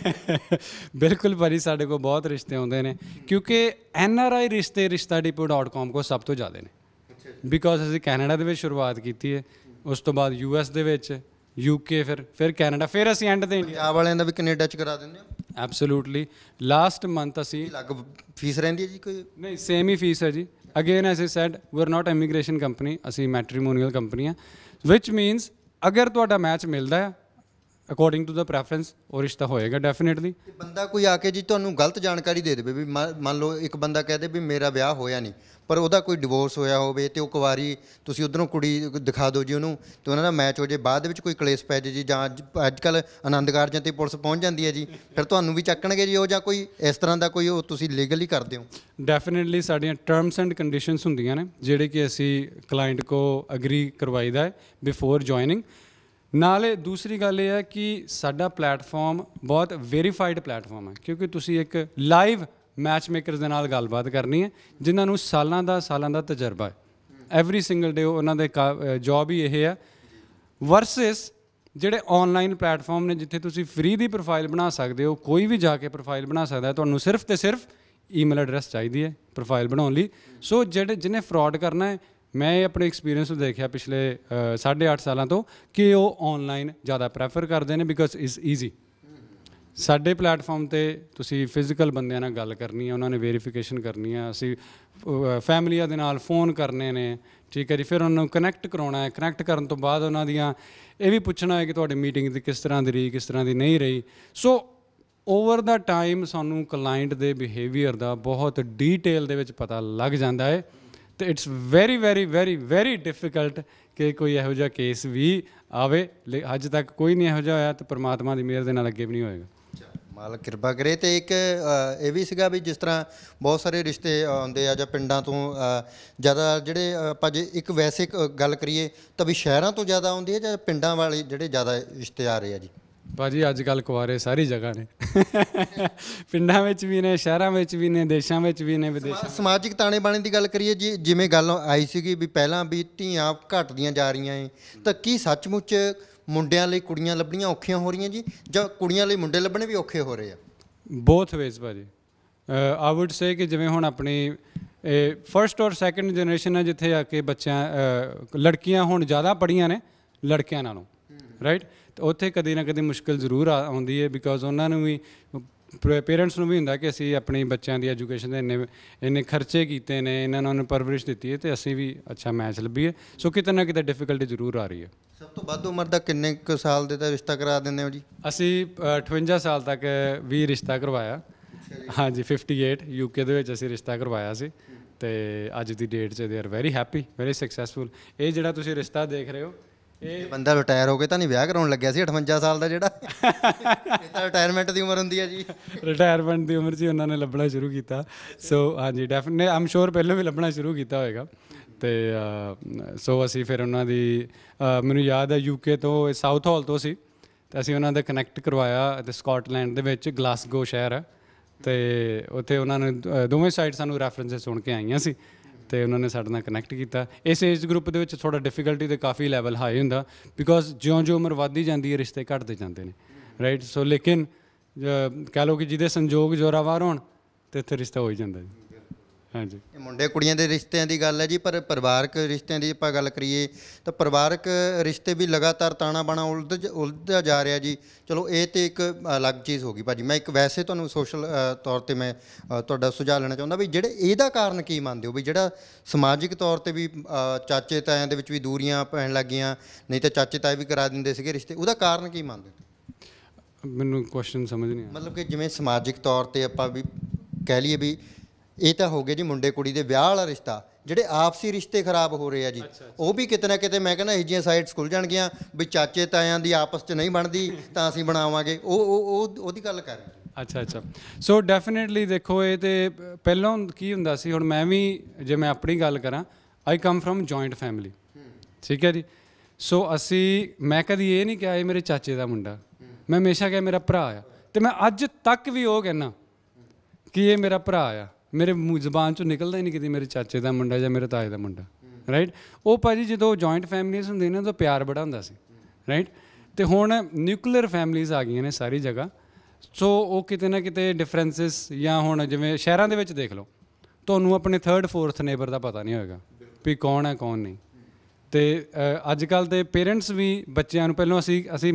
ਬਿਲਕੁਲ ਭਾਜੀ, ਸਾਡੇ ਕੋਲ ਬਹੁਤ ਰਿਸ਼ਤੇ ਆਉਂਦੇ ਨੇ ਕਿਉਂਕਿ NRI ਰਿਸ਼ਤੇ rishtadepot.com ਕੋਲ ਸਭ ਤੋਂ ਜ਼ਿਆਦਾ ਨੇ, ਬਿਕੋਜ਼ ਅਸੀਂ ਕੈਨੇਡਾ ਦੇ ਵਿੱਚ ਸ਼ੁਰੂਆਤ ਕੀਤੀ ਹੈ, ਉਸ ਤੋਂ ਬਾਅਦ US ਦੇ ਵਿੱਚ, UK, ਫਿਰ ਕੈਨੇਡਾ, ਫਿਰ ਅਸੀਂ ਐਂਡ 'ਤੇ ਪੰਜਾਬ ਵਾਲਿਆਂ ਦਾ ਵੀ ਕੈਨੇਡਾ 'ਚ ਕਰਾ ਦਿੰਦੇ ਹੋ? ਐਬਸੋਲੂਟਲੀ। ਲਾਸਟ ਮੰਥ ਅਸੀਂ ਅਲੱਗ ਫੀਸ ਰਹਿੰਦੀ ਹੈ ਜੀ ਕੋਈ? ਨਹੀਂ, ਸੇਮ ਹੀ ਫੀਸ ਹੈ ਜੀ। Again as I said, we are not immigration company, ਅਸੀਂ ਮੈਟਰੀਮੋਨੀਅਲ ਕੰਪਨੀ ਆ, ਵਿਚ ਮੀਨਸ ਅਗਰ ਤੁਹਾਡਾ ਮੈਚ ਮਿਲਦਾ ਹੈ ਅਕੋਰਡਿੰਗ ਟੂ ਦਾ ਪ੍ਰੈਫਰੈਂਸ, ਉਹ ਰਿਸ਼ਤਾ ਹੋਏਗਾ ਡੈਫੀਨੇਟਲੀ। ਬੰਦਾ ਕੋਈ ਆ ਕੇ ਜੀ ਤੁਹਾਨੂੰ ਗਲਤ ਜਾਣਕਾਰੀ ਦੇ ਦੇਵੇ, ਵੀ ਮੰਨ ਲਓ ਇੱਕ ਬੰਦਾ ਕਹਿ ਦੇ ਵੀ ਮੇਰਾ ਵਿਆਹ ਹੋਇਆ ਨਹੀਂ, ਪਰ ਉਹਦਾ ਕੋਈ ਡਿਵੋਰਸ ਹੋਇਆ ਹੋਵੇ ਅਤੇ ਉਹ ਕੁਵਾਰੀ, ਤੁਸੀਂ ਉੱਧਰੋਂ ਕੁੜੀ ਦਿਖਾ ਦਿਓ ਜੀ ਉਹਨੂੰ, ਅਤੇ ਉਹਨਾਂ ਦਾ ਮੈਚ ਹੋ ਜੇ, ਬਾਅਦ ਦੇ ਵਿੱਚ ਕੋਈ ਕਲੇਸ਼ ਪੈ ਜੇ ਜੀ, ਜਾਂ ਅੱਜ ਕੱਲ੍ਹ ਆਨੰਦ ਕਾਰਜਾਂ 'ਤੇ ਪੁਲਿਸ ਪਹੁੰਚ ਜਾਂਦੀ ਹੈ ਜੀ, ਫਿਰ ਤੁਹਾਨੂੰ ਵੀ ਚੱਕਣਗੇ ਜੀ ਉਹ, ਜਾਂ ਕੋਈ ਇਸ ਤਰ੍ਹਾਂ ਦਾ ਕੋਈ ਉਹ ਤੁਸੀਂ ਲੀਗਲੀ ਕਰਦੇ ਹੋ? ਡੈਫੀਨੇਟਲੀ ਸਾਡੀਆਂ ਟਰਮਸ ਐਂਡ ਕੰਡੀਸ਼ਨਸ ਹੁੰਦੀਆਂ ਨੇ ਜਿਹੜੇ ਕਿ ਅਸੀਂ ਕਲਾਇੰਟ ਕੋ ਅਗਰੀ ਕਰਵਾਈਦਾ ਹੈ ਬਿਫੋਰ ਜੁਆਇਨਿੰਗ। ਨਾਲੇ ਦੂਸਰੀ ਗੱਲ ਇਹ ਹੈ ਕਿ ਸਾਡਾ ਪਲੈਟਫਾਰਮ ਬਹੁਤ ਵੈਰੀਫਾਈਡ ਪਲੈਟਫਾਰਮ ਹੈ, ਕਿਉਂਕਿ ਤੁਸੀਂ ਇੱਕ ਲਾਈਵ ਮੈਚ ਮੇਕਰਸ ਦੇ ਨਾਲ ਗੱਲਬਾਤ ਕਰਨੀ ਹੈ ਜਿਨ੍ਹਾਂ ਨੂੰ ਸਾਲਾਂ ਦਾ ਤਜਰਬਾ ਹੈ। ਐਵਰੀ ਸਿੰਗਲ ਡੇ ਉਹਨਾਂ ਦੇ ਜੋਬ ਹੀ ਇਹ ਹੈ, ਵਰਸਸ ਜਿਹੜੇ ਆਨਲਾਈਨ ਪਲੇਟਫਾਰਮ ਨੇ ਜਿੱਥੇ ਤੁਸੀਂ ਫ੍ਰੀ ਦੀ ਪ੍ਰੋਫਾਈਲ ਬਣਾ ਸਕਦੇ ਹੋ, ਕੋਈ ਵੀ ਜਾ ਕੇ ਪ੍ਰੋਫਾਈਲ ਬਣਾ ਸਕਦਾ, ਤੁਹਾਨੂੰ ਸਿਰਫ ਤੇ ਸਿਰਫ ਈਮੇਲ ਐਡਰੈਸ ਚਾਹੀਦੀ ਹੈ ਪ੍ਰੋਫਾਈਲ ਬਣਾਉਣ ਲਈ। ਸੋ ਜਿਹਨੇ ਫਰਾਡ ਕਰਨਾ ਹੈ, ਮੈਂ ਇਹ ਆਪਣੇ ਐਕਸਪੀਰੀਅੰਸ ਨੂੰ ਦੇਖਿਆ ਪਿਛਲੇ 8.5 ਸਾਲਾਂ ਤੋਂ ਕਿ ਉਹ ਆਨਲਾਈਨ ਜ਼ਿਆਦਾ ਪ੍ਰੈਫਰ ਕਰਦੇ ਨੇ ਬਿਕਾਜ਼ ਇਜ਼ ਈਜ਼ੀ। ਸਾਡੇ ਪਲੇਟਫਾਰਮ 'ਤੇ ਤੁਸੀਂ ਫਿਜ਼ੀਕਲ ਬੰਦਿਆਂ ਨਾਲ ਗੱਲ ਕਰਨੀ ਹੈ, ਉਹਨਾਂ ਨੇ ਵੈਰੀਫਿਕੇਸ਼ਨ ਕਰਨੀ ਹੈ, ਅਸੀਂ ਫੈਮਲੀਆਂ ਦੇ ਨਾਲ ਫੋਨ ਕਰਨੇ ਨੇ, ਠੀਕ ਹੈ ਜੀ, ਫਿਰ ਉਹਨਾਂ ਨੂੰ ਕਨੈਕਟ ਕਰਾਉਣਾ ਹੈ। ਕਨੈਕਟ ਕਰਨ ਤੋਂ ਬਾਅਦ ਉਹਨਾਂ ਦੀਆਂ ਇਹ ਵੀ ਪੁੱਛਣਾ ਹੈ ਕਿ ਤੁਹਾਡੀ ਮੀਟਿੰਗ ਦੀ ਕਿਸ ਤਰ੍ਹਾਂ ਦੀ ਰਹੀ, ਕਿਸ ਤਰ੍ਹਾਂ ਦੀ ਨਹੀਂ ਰਹੀ। ਸੋ ਓਵਰ ਦਾ ਟਾਈਮ ਸਾਨੂੰ ਕਲਾਇੰਟ ਦੇ ਬਿਹੇਵੀਅਰ ਦਾ ਬਹੁਤ ਡੀਟੇਲ ਦੇ ਵਿੱਚ ਪਤਾ ਲੱਗ ਜਾਂਦਾ ਹੈ, ਅਤੇ it's very very very very difficult ਕਿ ਕੋਈ ਇਹੋ ਜਿਹਾ ਕੇਸ ਵੀ ਆਵੇ। ਅੱਜ ਤੱਕ ਕੋਈ ਨਹੀਂ ਇਹੋ ਜਿਹਾ ਹੋਇਆ, ਅਤੇ ਪਰਮਾਤਮਾ ਦੀ ਮਿਹਰ ਦੇ ਨਾਲ ਅੱਗੇ ਵੀ ਨਹੀਂ ਹੋਏਗਾ। ਮਾਲਕ ਕਿਰਪਾ ਕਰੇ। ਤੇ ਇੱਕ ਇਹ ਵੀ ਸੀਗਾ ਵੀ ਜਿਸ ਤਰ੍ਹਾਂ ਬਹੁਤ ਸਾਰੇ ਰਿਸ਼ਤੇ ਆਉਂਦੇ ਆ ਜਾਂ ਪਿੰਡਾਂ ਤੋਂ ਜ਼ਿਆਦਾ, ਜਿਹੜੇ ਆਪਾਂ ਜੇ ਇੱਕ ਵੈਸੇ ਗੱਲ ਕਰੀਏ ਤਾਂ ਵੀ ਸ਼ਹਿਰਾਂ ਤੋਂ ਜ਼ਿਆਦਾ ਆਉਂਦੀ ਹੈ ਜਾਂ ਪਿੰਡਾਂ ਵਾਲੇ ਜਿਹੜੇ ਜ਼ਿਆਦਾ ਰਿਸ਼ਤੇ ਆ ਰਹੇ ਆ ਜੀ? ਭਾਜੀ ਅੱਜ ਕੱਲ੍ਹ ਕੁਆਰੇ ਸਾਰੀ ਜਗ੍ਹਾ ਨੇ ਪਿੰਡਾਂ ਵਿੱਚ ਵੀ ਨੇ, ਸ਼ਹਿਰਾਂ ਵਿੱਚ ਵੀ ਨੇ, ਦੇਸ਼ਾਂ ਵਿੱਚ ਵੀ ਨੇ, ਵਿਦੇਸ਼ਾਂ। ਸਮਾਜਿਕ ਤਾਣੇ ਬਾਣੇ ਦੀ ਗੱਲ ਕਰੀਏ ਜੀ, ਜਿਵੇਂ ਗੱਲ ਆਈ ਸੀਗੀ ਵੀ ਪਹਿਲਾਂ ਵੀ ਧੀਆਂ ਘਟਦੀਆਂ ਜਾ ਰਹੀਆਂ ਏ, ਤਾਂ ਕੀ ਸੱਚਮੁੱਚ ਮੁੰਡਿਆਂ ਲਈ ਕੁੜੀਆਂ ਲੱਭਣੀਆਂ ਔਖੀਆਂ ਹੋ ਰਹੀਆਂ ਜੀ, ਜਾਂ ਕੁੜੀਆਂ ਲਈ ਮੁੰਡੇ ਲੱਭਣੇ ਵੀ ਔਖੇ ਹੋ ਰਹੇ ਆ? ਬੋਥ ਵੇਜ਼ ਭਾਜੀ। ਆਈ ਵੁੱਡ ਸੇ ਕਿ ਜਿਵੇਂ ਹੁਣ ਆਪਣੀ ਫਸਟ ਔਰ ਸੈਕਿੰਡ ਜਨਰੇਸ਼ਨ ਹੈ, ਜਿੱਥੇ ਆ ਕੇ ਲੜਕੀਆਂ ਹੁਣ ਜ਼ਿਆਦਾ ਪੜ੍ਹੀਆਂ ਨੇ ਲੜਕਿਆਂ ਨਾਲੋਂ, ਰਾਈਟ। ਅਤੇ ਉੱਥੇ ਕਦੇ ਨਾ ਕਦੇ ਮੁਸ਼ਕਿਲ ਜ਼ਰੂਰ ਆਉਂਦੀ ਹੈ, ਬਿਕੋਜ਼ ਉਹਨਾਂ ਨੂੰ ਵੀ, ਪੇਰੈਂਟਸ ਨੂੰ ਵੀ ਹੁੰਦਾ ਕਿ ਅਸੀਂ ਆਪਣੀ ਬੱਚਿਆਂ ਦੀ ਐਜੂਕੇਸ਼ਨ ਦੇ ਇੰਨੇ ਖਰਚੇ ਕੀਤੇ ਨੇ, ਇਹਨਾਂ ਨੂੰ ਪਰਵਰਿਸ਼ ਦਿੱਤੀ ਹੈ, ਅਤੇ ਅਸੀਂ ਵੀ ਅੱਛਾ ਮੈਚ ਲੱਭੀਏ। ਸੋ ਕਿਤੇ ਨਾ ਕਿਤੇ ਡਿਫੀਕਲਟੀ ਜ਼ਰੂਰ ਆ ਰਹੀ ਹੈ। ਸਭ ਤੋਂ ਵੱਧ ਉਮਰ ਦਾ ਕਿੰਨੇ ਕੁ ਸਾਲ ਦੇ ਤਾਂ ਰਿਸ਼ਤਾ ਕਰਾ ਦਿੰਦੇ ਹੋ ਜੀ? ਅਸੀਂ 58 ਸਾਲ ਤੱਕ ਵੀ ਰਿਸ਼ਤਾ ਕਰਵਾਇਆ। ਹਾਂਜੀ, 58 UK ਦੇ ਵਿੱਚ ਅਸੀਂ ਰਿਸ਼ਤਾ ਕਰਵਾਇਆ ਸੀ, ਅਤੇ ਅੱਜ ਦੀ ਡੇਟ 'ਚ they are very happy, very successful. ਇਹ ਜਿਹੜਾ ਤੁਸੀਂ ਰਿਸ਼ਤਾ ਦੇਖ ਰਹੇ ਹੋ, ਇਹ ਬੰਦਾ ਰਿਟਾਇਰ ਹੋ ਕੇ ਤਾਂ ਨਹੀਂ ਵਿਆਹ ਕਰਾਉਣ ਲੱਗਿਆ ਸੀ 58 ਸਾਲ ਦਾ ਜਿਹੜਾ? ਇਹ ਤਾਂ ਰਿਟਾਇਰਮੈਂਟ ਦੀ ਉਮਰ ਹੁੰਦੀ ਹੈ ਜੀ। ਰਿਟਾਇਰਮੈਂਟ ਦੀ ਉਮਰ 'ਚ ਉਹਨਾਂ ਨੇ ਲੱਭਣਾ ਸ਼ੁਰੂ ਕੀਤਾ। ਸੋ ਹਾਂਜੀ, ਡੈਫੀਨੇਟਲੀ ਆਮ ਸ਼ੋਰ ਪਹਿਲਾਂ ਵੀ ਲੱਭਣਾ ਸ਼ੁਰੂ ਕੀਤਾ ਹੋਏਗਾ। ਅਤੇ ਸੋ ਅਸੀਂ ਫਿਰ ਉਹਨਾਂ ਦੀ, ਮੈਨੂੰ ਯਾਦ ਹੈ UK ਤੋਂ, ਸਾਊਥ ਹਾਲ ਤੋਂ ਸੀ, ਅਤੇ ਅਸੀਂ ਉਹਨਾਂ ਦਾ ਕਨੈਕਟ ਕਰਵਾਇਆ। ਅਤੇ ਸਕਾਟਲੈਂਡ ਦੇ ਵਿੱਚ ਗਲਾਸਗੋ ਸ਼ਹਿਰ ਹੈ, ਅਤੇ ਉੱਥੇ ਉਹਨਾਂ ਨੇ ਦੋਵੇਂ ਸਾਈਡ ਸਾਨੂੰ ਰੈਫਰੈਂਸਿਸ ਸੁਣ ਕੇ ਆਈਆਂ ਸੀ, ਅਤੇ ਉਹਨਾਂ ਨੇ ਸਾਡੇ ਨਾਲ ਕਨੈਕਟ ਕੀਤਾ। ਇਸ ਏਜ ਗਰੁੱਪ ਦੇ ਵਿੱਚ ਥੋੜ੍ਹਾ ਡਿਫੀਕਲਟੀ ਦੇ ਕਾਫੀ ਲੈਵਲ ਹਾਈ ਹੁੰਦਾ, ਬਿਕੋਜ਼ ਜਿਉਂ ਉਮਰ ਵੱਧਦੀ ਜਾਂਦੀ ਹੈ ਰਿਸ਼ਤੇ ਘੱਟਦੇ ਜਾਂਦੇ ਨੇ, ਰਾਈਟ। ਸੋ ਲੇਕਿਨ ਕਹਿ ਲਓ ਕਿ ਜਿਹਦੇ ਸੰਜੋਗ ਜ਼ੋਰਾਵਰ ਹੋਣ ਤਾਂ ਇੱਥੇ ਰਿਸ਼ਤਾ ਹੋ ਹੀ ਜਾਂਦਾ ਜੀ। ਹਾਂਜੀ, ਇਹ ਮੁੰਡੇ ਕੁੜੀਆਂ ਦੇ ਰਿਸ਼ਤਿਆਂ ਦੀ ਗੱਲ ਹੈ ਜੀ, ਪਰ ਪਰਿਵਾਰਕ ਰਿਸ਼ਤਿਆਂ ਦੀ ਆਪਾਂ ਗੱਲ ਕਰੀਏ ਤਾਂ ਪਰਿਵਾਰਕ ਰਿਸ਼ਤੇ ਵੀ ਲਗਾਤਾਰ ਤਾਣਾ ਬਾਣਾ ਉਲਝਦਾ ਜਾ ਰਿਹਾ ਜੀ। ਚਲੋ ਇਹ ਤਾਂ ਇੱਕ ਅਲੱਗ ਚੀਜ਼ ਹੋ ਗਈ ਭਾਜੀ। ਮੈਂ ਇੱਕ ਵੈਸੇ ਤੁਹਾਨੂੰ ਸੋਸ਼ਲ ਤੌਰ 'ਤੇ ਮੈਂ ਤੁਹਾਡਾ ਸੁਝਾਅ ਲੈਣਾ ਚਾਹੁੰਦਾ ਵੀ ਜਿਹੜੇ ਇਹਦਾ ਕਾਰਨ ਕੀ ਮੰਨਦੇ ਹੋ ਵੀ ਜਿਹੜਾ ਸਮਾਜਿਕ ਤੌਰ 'ਤੇ ਵੀ ਚਾਚੇ ਤਾਇਆਂ ਦੇ ਵਿੱਚ ਵੀ ਦੂਰੀਆਂ ਪੈਣ ਲੱਗ ਗਈਆਂ, ਨਹੀਂ ਤਾਂ ਚਾਚੇ ਤਾਏ ਵੀ ਕਰਾ ਦਿੰਦੇ ਸੀਗੇ ਰਿਸ਼ਤੇ, ਉਹਦਾ ਕਾਰਨ ਕੀ ਮੰਨਦੇ ਹੋ? ਮੈਨੂੰ ਕੁਐਸਚਨ ਸਮਝ ਨਹੀਂ ਆਇਆ। ਮਤਲਬ ਕਿ ਜਿਵੇਂ ਸਮਾਜਿਕ ਤੌਰ 'ਤੇ ਆਪਾਂ ਵੀ ਕਹਿ ਲਈਏ ਵੀ ਇਹ ਤਾਂ ਹੋ ਗਏ ਜੀ ਮੁੰਡੇ ਕੁੜੀ ਦੇ ਵਿਆਹ ਵਾਲਾ ਰਿਸ਼ਤਾ, ਜਿਹੜੇ ਆਪਸੀ ਰਿਸ਼ਤੇ ਖਰਾਬ ਹੋ ਰਹੇ ਆ ਜੀ, ਉਹ ਵੀ ਕਿਤੇ ਨਾ ਕਿਤੇ ਮੈਂ ਕਹਿੰਦਾ ਇਹੋ ਜਿਹੀਆਂ ਸਾਈਟਸ ਖੁੱਲ੍ਹ ਜਾਣਗੀਆਂ ਵੀ ਚਾਚੇ ਤਾਇਆਂ ਦੀ ਆਪਸ 'ਚ ਨਹੀਂ ਬਣਦੀ ਤਾਂ ਅਸੀਂ ਬਣਾਵਾਂਗੇ, ਉਹਦੀ ਗੱਲ ਕਰ ਰਹੇ। ਅੱਛਾ। ਸੋ ਡੈਫੀਨੇਟਲੀ ਦੇਖੋ, ਇਹ ਤਾਂ ਪਹਿਲਾਂ ਕੀ ਹੁੰਦਾ ਸੀ, ਹੁਣ ਮੈਂ ਵੀ ਜੇ ਮੈਂ ਆਪਣੀ ਗੱਲ ਕਰਾਂ, ਆਈ ਕਮ ਫਰੋਮ ਜੁਆਇੰਟ ਫੈਮਿਲੀ, ਠੀਕ ਹੈ ਜੀ। ਸੋ ਮੈਂ ਕਦੀ ਇਹ ਨਹੀਂ ਕਿਹਾ ਇਹ ਮੇਰੇ ਚਾਚੇ ਦਾ ਮੁੰਡਾ, ਮੈਂ ਹਮੇਸ਼ਾ ਕਿਹਾ ਮੇਰਾ ਭਰਾ ਆ, ਅਤੇ ਮੈਂ ਅੱਜ ਤੱਕ ਵੀ ਉਹ ਕਹਿੰਦਾ ਕਿ ਇਹ ਮੇਰਾ ਭਰਾ ਆ। ਮੇਰੇ ਮੂੰਹ ਜ਼ਬਾਨ 'ਚੋਂ ਨਿਕਲਦਾ ਹੀ ਨਹੀਂ ਕਿਤੇ ਮੇਰੇ ਚਾਚੇ ਦਾ ਮੁੰਡਾ ਜਾਂ ਮੇਰੇ ਤਾਏ ਦਾ ਮੁੰਡਾ, ਰਾਈਟ। ਉਹ ਭਾਜੀ ਜਦੋਂ ਜੁਆਇੰਟ ਫੈਮਲੀਜ਼ ਹੁੰਦੀਆਂ ਨੇ ਉਦੋਂ ਪਿਆਰ ਬੜਾ ਹੁੰਦਾ ਸੀ, ਰਾਈਟ। ਅਤੇ ਹੁਣ ਨਿਊਕਲੀਅਰ ਫੈਮਲੀਜ਼ ਆ ਗਈਆਂ ਨੇ ਸਾਰੀ ਜਗ੍ਹਾ। ਸੋ ਉਹ ਕਿਤੇ ਨਾ ਕਿਤੇ ਡਿਫਰੈਂਸਿਸ, ਜਾਂ ਹੁਣ ਜਿਵੇਂ ਸ਼ਹਿਰਾਂ ਦੇ ਵਿੱਚ ਦੇਖ ਲਓ, ਤੁਹਾਨੂੰ ਆਪਣੇ 3rd 4th ਨੇਬਰ ਦਾ ਪਤਾ ਨਹੀਂ ਹੋਏਗਾ ਵੀ ਕੌਣ ਹੈ ਕੌਣ ਨਹੀਂ। ਅਤੇ ਅੱਜ ਕੱਲ੍ਹ ਦੇ ਪੇਰੈਂਟਸ ਵੀ ਬੱਚਿਆਂ ਨੂੰ, ਪਹਿਲਾਂ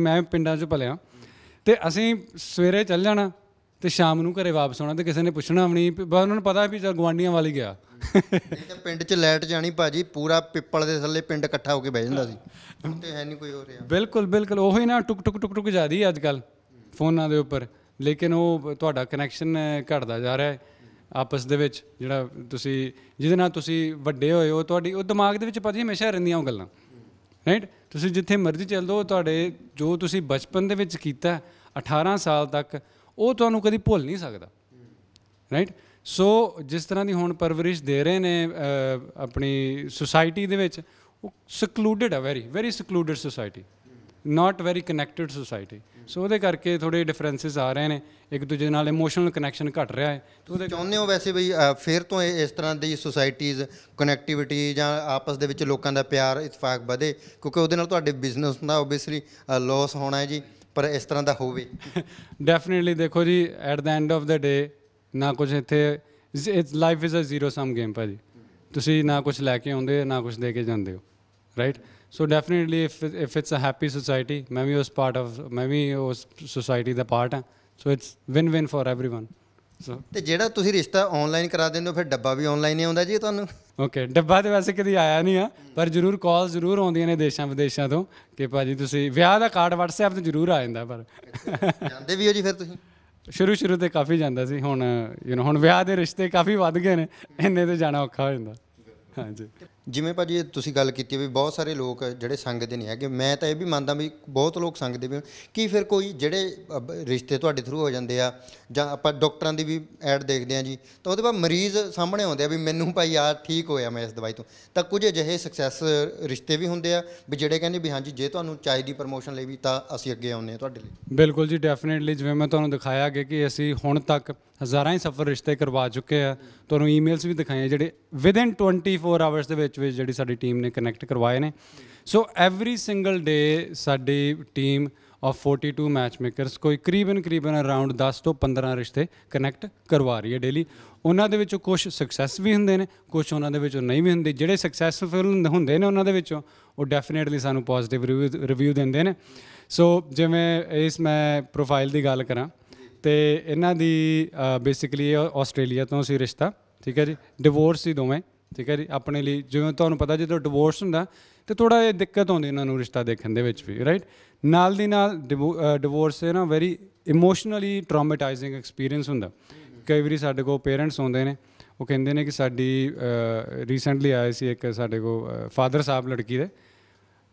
ਮੈਂ ਪਿੰਡਾਂ 'ਚ ਪਲਿਆ, ਅਤੇ ਅਸੀਂ ਸਵੇਰੇ ਚੱਲ ਜਾਣਾ ਅਤੇ ਸ਼ਾਮ ਨੂੰ ਘਰੇ ਵਾਪਸ ਆਉਣਾ, ਅਤੇ ਕਿਸੇ ਨੇ ਪੁੱਛਣਾ ਵੀ ਨਹੀਂ, ਬਸ ਉਹਨਾਂ ਨੂੰ ਪਤਾ ਵੀ ਚੱਲ ਗੁਆਂਢੀਆਂ ਵੱਲ ਹੀ ਗਿਆ। ਪਿੰਡ 'ਚ ਲਾਈਟ ਜਾਣੀ ਭਾਜੀ, ਪੂਰਾ ਪਿੱਪਲ ਦੇ ਥੱਲੇ ਪਿੰਡ ਇਕੱਠਾ ਹੋ ਕੇ ਬਹਿ ਜਾਂਦਾ ਸੀ, ਹੁਣ ਤਾਂ ਹੈ ਨਹੀਂ ਕੋਈ ਹੋ ਰਿਹਾ। ਬਿਲਕੁਲ ਉਹੀ ਨਾ, ਟੁਕ ਜ਼ਿਆਦੀ ਅੱਜ ਕੱਲ੍ਹ ਫੋਨਾਂ ਦੇ ਉੱਪਰ, ਲੇਕਿਨ ਉਹ ਤੁਹਾਡਾ ਕਨੈਕਸ਼ਨ ਘਟਦਾ ਜਾ ਰਿਹਾ ਹੈ ਆਪਸ ਦੇ ਵਿੱਚ, ਜਿਹੜਾ ਜਿਹਦੇ ਨਾਲ ਤੁਸੀਂ ਵੱਡੇ ਹੋਏ ਹੋ, ਉਹ ਦਿਮਾਗ ਦੇ ਵਿੱਚ ਭਾਜੀ ਹਮੇਸ਼ਾ ਰਹਿੰਦੀਆਂ ਉਹ ਗੱਲਾਂ, ਰਾਈਟ। ਤੁਸੀਂ ਜਿੱਥੇ ਮਰਜ਼ੀ ਚੱਲ ਦਿਓ, ਤੁਹਾਡੇ ਜੋ ਤੁਸੀਂ ਬਚਪਨ ਦੇ ਵਿੱਚ ਕੀਤਾ 18 ਸਾਲ ਤੱਕ, ਉਹ ਤੁਹਾਨੂੰ ਕਦੀ ਭੁੱਲ ਨਹੀਂ ਸਕਦਾ, ਰਾਈਟ। ਸੋ ਜਿਸ ਤਰ੍ਹਾਂ ਦੀ ਹੁਣ ਪਰਵਰਿਸ਼ ਦੇ ਰਹੇ ਨੇ ਆਪਣੀ ਸੁਸਾਇਟੀ ਦੇ ਵਿੱਚ, ਉਹ ਸੈਕਲੂਡਡ ਆ, very very secluded society, not very connected society. So ਉਹਦੇ ਕਰਕੇ ਥੋੜ੍ਹੇ ਡਿਫਰੈਂਸਿਸ ਆ ਰਹੇ ਨੇ, ਇੱਕ ਦੂਜੇ ਨਾਲ ਇਮੋਸ਼ਨਲ ਕਨੈਕਸ਼ਨ ਘਟ ਰਿਹਾ ਹੈ। ਤੇ ਉਹਦੇ ਚਾਹੁੰਦੇ ਹੋ ਵੈਸੇ ਬਈ ਫਿਰ ਤੋਂ ਇਸ ਤਰ੍ਹਾਂ ਦੀ ਸੁਸਾਇਟੀਜ਼ ਕਨੈਕਟੀਵਿਟੀ ਜਾਂ ਆਪਸ ਦੇ ਵਿੱਚ ਲੋਕਾਂ ਦਾ ਪਿਆਰ ਇਤਫਾਕ ਵਧੇ, ਕਿਉਂਕਿ ਉਹਦੇ ਨਾਲ ਤੁਹਾਡੇ ਬਿਜ਼ਨਸ ਦਾ ਓਬਵੀਅਸਲੀ ਲੋਸ ਹੋਣਾ ਹੈ ਜੀ, ਪਰ ਇਸ ਤਰ੍ਹਾਂ ਦਾ ਹੋਵੇ। ਡੈਫੀਨੇਟਲੀ ਦੇਖੋ ਜੀ, at the end of the day ਨਾ ਕੁਛ ਇੱਥੇ life is a zero sum game ਭਾਜੀ। ਤੁਸੀਂ ਨਾ ਕੁਛ ਲੈ ਕੇ ਆਉਂਦੇ ਨਾ ਕੁਛ ਦੇ ਕੇ ਜਾਂਦੇ ਹੋ, right. So definitely if it's a happy society, ਮੈਂ ਵੀ ਉਸ ਸੁਸਾਇਟੀ ਦਾ ਪਾਰਟ ਹਾਂ। So it's win win for everyone. So ਤੇ ਜਿਹੜਾ ਤੁਸੀਂ ਰਿਸ਼ਤਾ ਆਨਲਾਈਨ ਕਰਾ ਦਿੰਦੇ ਹੋ ਫਿਰ ਡੱਬਾ ਵੀ ਆਨਲਾਈਨ ਹੀ ਆਉਂਦਾ ਜੀ ਤੁਹਾਨੂੰ? ਓਕੇ, ਡੱਬਾ ਤਾਂ ਵੈਸੇ ਕਦੀ ਆਇਆ ਨਹੀਂ ਆ, ਪਰ ਜ਼ਰੂਰ ਕਾਲ ਜ਼ਰੂਰ ਆਉਂਦੀਆਂ ਨੇ ਦੇਸ਼ਾਂ ਵਿਦੇਸ਼ਾਂ ਤੋਂ ਕਿ ਭਾਜੀ ਤੁਸੀਂ ਵਿਆਹ ਦਾ ਕਾਰਡ WhatsApp 'ਤੇ ਜ਼ਰੂਰ ਆ ਜਾਂਦਾ। ਪਰ ਜਾਂਦੇ ਵੀ ਹੋ ਜੀ ਫਿਰ ਤੁਸੀਂ? ਸ਼ੁਰੂ ਤੇ ਕਾਫੀ ਜਾਂਦਾ ਸੀ, ਹੁਣ ਹੁਣ ਵਿਆਹ ਦੇ ਰਿਸ਼ਤੇ ਕਾਫੀ ਵੱਧ ਗਏ ਨੇ, ਇੰਨੇ ਤੇ ਜਾਣਾ ਔਖਾ ਹੋ ਜਾਂਦਾ। ਹਾਂਜੀ, ਜਿਵੇਂ ਭਾਜੀ ਤੁਸੀਂ ਗੱਲ ਕੀਤੀ ਵੀ ਬਹੁਤ ਸਾਰੇ ਲੋਕ ਜਿਹੜੇ ਸੰਗਦੇ ਨਹੀਂ ਹੈਗੇ, ਮੈਂ ਤਾਂ ਇਹ ਵੀ ਮੰਨਦਾ ਵੀ ਬਹੁਤ ਲੋਕ ਸੰਗਦੇ ਵੀ। ਕੀ ਫਿਰ ਕੋਈ ਜਿਹੜੇ ਰਿਸ਼ਤੇ ਤੁਹਾਡੇ ਥਰੂ ਹੋ ਜਾਂਦੇ ਆ, ਜਾਂ ਆਪਾਂ ਡਾਕਟਰਾਂ ਦੀ ਵੀ ਐਡ ਦੇਖਦੇ ਹਾਂ ਜੀ, ਤਾਂ ਉਹਦੇ ਬਾਅਦ ਮਰੀਜ਼ ਸਾਹਮਣੇ ਆਉਂਦੇ ਆ ਵੀ ਮੈਨੂੰ ਭਾਈ ਆ ਠੀਕ ਹੋਇਆ ਮੈਂ ਇਸ ਦਵਾਈ ਤੋਂ, ਤਾਂ ਕੁਝ ਅਜਿਹੇ ਸਕਸੈਸ ਰਿਸ਼ਤੇ ਵੀ ਹੁੰਦੇ ਆ ਵੀ ਜਿਹੜੇ ਕਹਿੰਦੇ ਵੀ ਹਾਂਜੀ ਜੇ ਤੁਹਾਨੂੰ ਚਾਹੀਦੀ ਪ੍ਰਮੋਸ਼ਨ ਲਈ ਵੀ ਤਾਂ ਅਸੀਂ ਅੱਗੇ ਆਉਂਦੇ ਹਾਂ ਤੁਹਾਡੇ ਲਈ? ਬਿਲਕੁਲ ਜੀ, ਡੈਫੀਨੇਟਲੀ। ਜਿਵੇਂ ਮੈਂ ਤੁਹਾਨੂੰ ਦਿਖਾਇਆ ਅੱਗੇ ਕਿ ਅਸੀਂ ਹੁਣ ਤੱਕ ਹਜ਼ਾਰਾਂ ਹੀ ਸਫਲ ਰਿਸ਼ਤੇ ਕਰਵਾ ਚੁੱਕੇ ਆ, ਤੁਹਾਨੂੰ ਈਮੇਲਸ ਵੀ ਦਿਖਾਏ ਜਿਹੜੇ ਵਿਦਿਨ 24 ਆਵਰਸ ਦੇ ਵਿੱਚ ਜਿਹੜੀ ਸਾਡੀ ਟੀਮ ਨੇ ਕਨੈਕਟ ਕਰਵਾਏ ਨੇ। ਸੋ ਐਵਰੀ ਸਿੰਗਲ ਡੇ ਸਾਡੀ ਟੀਮ ਆਫ 42 ਮੈਚ ਮੇਕਰਸ ਕੋਈ ਕਰੀਬਨ ਅਰਾਊਂਡ 10 ਤੋਂ 15 ਰਿਸ਼ਤੇ ਕਨੈਕਟ ਕਰਵਾ ਰਹੀ ਹੈ ਡੇਲੀ। ਉਹਨਾਂ ਦੇ ਵਿੱਚੋਂ ਕੁਛ ਸਕਸੈਸ ਵੀ ਹੁੰਦੇ ਨੇ, ਕੁਛ ਉਹਨਾਂ ਦੇ ਵਿੱਚੋਂ ਨਹੀਂ ਵੀ ਹੁੰਦੇ। ਜਿਹੜੇ ਸਕਸੈਸਫੁਲ ਹੁੰਦੇ ਨੇ ਉਹਨਾਂ ਦੇ ਵਿੱਚੋਂ ਉਹ ਡੈਫੀਨੇਟਲੀ ਸਾਨੂੰ ਪੋਜ਼ੀਟਿਵ ਰਿਵਿਊ ਦਿੰਦੇ ਨੇ। ਸੋ ਜਿਵੇਂ ਮੈਂ ਪ੍ਰੋਫਾਈਲ ਦੀ ਗੱਲ ਕਰਾਂ ਤੇ ਇਹਨਾਂ ਦੀ ਬੇਸਿਕਲੀ ਆਸਟ੍ਰੇਲੀਆ ਤੋਂ ਸੀ ਰਿਸ਼ਤਾ, ਠੀਕ ਹੈ ਜੀ। ਡਿਵੋਰਸ ਸੀ ਦੋਵੇਂ, ਠੀਕ ਹੈ ਜੀ। ਆਪਣੇ ਲਈ ਜਿਵੇਂ ਤੁਹਾਨੂੰ ਪਤਾ ਜਦੋਂ ਡਿਵੋਰਸ ਹੁੰਦਾ ਤਾਂ ਥੋੜ੍ਹਾ ਜਿਹਾ ਦਿੱਕਤ ਆਉਂਦੀ ਇਹਨਾਂ ਨੂੰ ਰਿਸ਼ਤਾ ਦੇਖਣ ਦੇ ਵਿੱਚ ਵੀ, ਰਾਈਟ। ਨਾਲ ਦੀ ਨਾਲ ਡਿਵੋਰਸ ਹੈ ਨਾ ਵੈਰੀ ਇਮੋਸ਼ਨਲੀ ਟਰਾਮੇਟਾਈਜ਼ਿੰਗ ਐਕਸਪੀਰੀਅੰਸ ਹੁੰਦਾ। ਕਈ ਵਾਰੀ ਸਾਡੇ ਕੋਲ ਪੇਰੈਂਟਸ ਆਉਂਦੇ ਨੇ, ਉਹ ਕਹਿੰਦੇ ਨੇ ਕਿ ਸਾਡੀ ਰੀਸੈਂਟਲੀ ਆਏ ਸੀ ਇੱਕ ਸਾਡੇ ਕੋਲ ਫਾਦਰ ਸਾਹਿਬ ਲੜਕੀ ਦੇ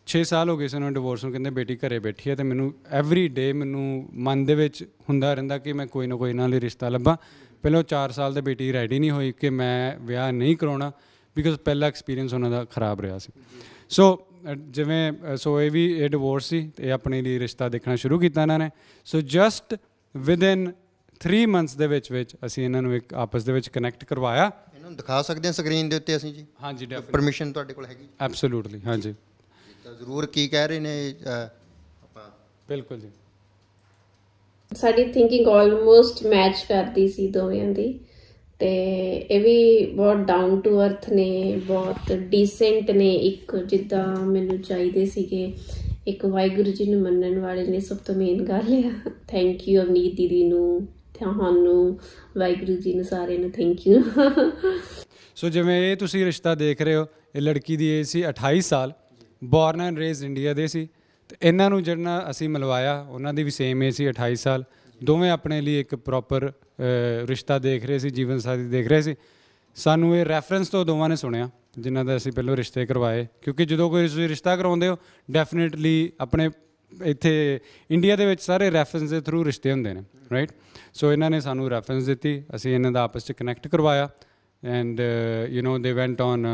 6 ਸਾਲ ਹੋ ਗਏ ਸੀ ਉਹਨਾਂ ਨੂੰ ਡਿਵੋਰਸ ਨੂੰ, ਕਹਿੰਦੇ ਬੇਟੀ ਘਰੇ ਬੈਠੀ ਹੈ ਅਤੇ ਮੈਨੂੰ ਐਵਰੀ ਡੇ ਮੈਨੂੰ ਮਨ ਦੇ ਵਿੱਚ ਹੁੰਦਾ ਰਹਿੰਦਾ ਕਿ ਮੈਂ ਕੋਈ ਨਾ ਕੋਈ ਇਹਨਾਂ ਲਈ ਰਿਸ਼ਤਾ ਲੱਭਾਂ। ਪਹਿਲਾਂ 4 ਸਾਲ ਦੇ ਬੇਟੀ ਰੈਡੀ ਨਹੀਂ ਹੋਈ ਕਿ ਮੈਂ ਵਿਆਹ ਨਹੀਂ ਕਰਾਉਣਾ, ਬਿਕੋਜ਼ ਪਹਿਲਾ ਐਕਸਪੀਰੀਅੰਸ ਉਹਨਾਂ ਦਾ ਖਰਾਬ ਰਿਹਾ ਸੀ। ਸੋ ਇਹ ਡਿਵੋਰਸ ਸੀ ਅਤੇ ਇਹ ਆਪਣੇ ਲਈ ਰਿਸ਼ਤਾ ਦੇਖਣਾ ਸ਼ੁਰੂ ਕੀਤਾ ਇਹਨਾਂ ਨੇ। ਸੋ ਜਸਟ ਵਿਦਿਨ 3 ਮੰਥਸ ਦੇ ਵਿੱਚ ਅਸੀਂ ਇਹਨਾਂ ਨੂੰ ਇੱਕ ਆਪਸ ਦੇ ਵਿੱਚ ਕਨੈਕਟ ਕਰਵਾਇਆ। ਇਹਨਾਂ ਨੂੰ ਦਿਖਾ ਸਕਦੇ ਹਾਂ ਸਕਰੀਨ ਦੇ ਉੱਤੇ ਅਸੀਂ ਜੀ? ਹਾਂਜੀ, ਪਰਮਿਸ਼ਨ ਤੁਹਾਡੇ ਕੋਲ ਹੈਗੀ? ਐਬਸੋਲੂਟਲੀ, ਹਾਂਜੀ। ਤਾਂ ਜ਼ਰੂਰ ਕੀ ਕਹਿ ਰਹੇ ਨੇ ਆਪਾਂ? ਬਿਲਕੁਲ ਜੀ, ਸਾਡੀ ਥਿੰਕਿੰਗ ਆਲਮੋਸਟ ਮੈਚ ਕਰਦੀ ਸੀ ਦੋਵਾਂ ਦੀ। ਤੇ ਇਹ ਵੀ ਬਹੁਤ ਡਾਊਨ ਟੂ ਅਰਥ ਨੇ, ਬਹੁਤ ਡੀਸੈਂਟ ਨੇ, ਇੱਕ ਜਿੱਦਾਂ ਮੈਨੂੰ ਚਾਹੀਦੇ ਸੀਗੇ। ਇੱਕ ਵਾਹਿਗੁਰੂ ਜੀ ਨੂੰ ਮੰਨਣ ਵਾਲੇ ਨੇ, ਸਭ ਤੋਂ ਮੇਨ ਗੱਲ ਆ। ਥੈਂਕ ਯੂ ਅਵਨੀਤ ਦੀਦੀ ਨੂੰ, ਤੁਹਾਨੂੰ, ਵਾਹਿਗੁਰੂ ਜੀ ਨੂੰ, ਸਾਰਿਆਂ ਨੂੰ ਥੈਂਕ ਯੂ। ਸੋ ਜਿਵੇਂ ਇਹ ਤੁਸੀਂ ਰਿਸ਼ਤਾ ਦੇਖ ਰਹੇ ਹੋ, ਇਹ ਲੜਕੀ ਦੀ ਏਜ ਸੀ 28 ਸਾਲ, ਬੋਰਨ ਐਂਡ ਰੇਜ਼ਡ ਇੰਡੀਆ ਦੇ ਸੀ। ਅਤੇ ਇਹਨਾਂ ਨੂੰ ਜਿਹੜਾ ਅਸੀਂ ਮਿਲਵਾਇਆ ਉਹਨਾਂ ਦੀ ਵੀ ਸੇਮ ਏਜ ਸੀ 28 ਸਾਲ। ਦੋਵੇਂ ਆਪਣੇ ਲਈ ਇੱਕ ਪ੍ਰੋਪਰ ਰਿਸ਼ਤਾ ਦੇਖ ਰਹੇ ਸੀ, ਜੀਵਨ ਸਾਥੀ ਦੇਖ ਰਹੇ ਸੀ। ਸਾਨੂੰ ਇਹ ਰੈਫਰੈਂਸ ਤੋਂ ਦੋਵਾਂ ਨੇ ਸੁਣਿਆ ਜਿਨ੍ਹਾਂ ਦਾ ਅਸੀਂ ਪਹਿਲਾਂ ਰਿਸ਼ਤੇ ਕਰਵਾਏ, ਕਿਉਂਕਿ ਜਦੋਂ ਕੋਈ ਤੁਸੀਂ ਰਿਸ਼ਤਾ ਕਰਵਾਉਂਦੇ ਹੋ ਡੈਫੀਨੇਟਲੀ ਆਪਣੇ ਇੱਥੇ ਇੰਡੀਆ ਦੇ ਵਿੱਚ ਸਾਰੇ ਰੈਫਰੈਂਸ ਦੇ ਥਰੂ ਰਿਸ਼ਤੇ ਹੁੰਦੇ ਨੇ, ਰਾਈਟ। ਸੋ ਇਹਨਾਂ ਨੇ ਸਾਨੂੰ ਰੈਫਰੈਂਸ ਦਿੱਤੀ, ਅਸੀਂ ਇਹਨਾਂ ਦਾ ਆਪਸ 'ਚ ਕਨੈਕਟ ਕਰਵਾਇਆ and they went on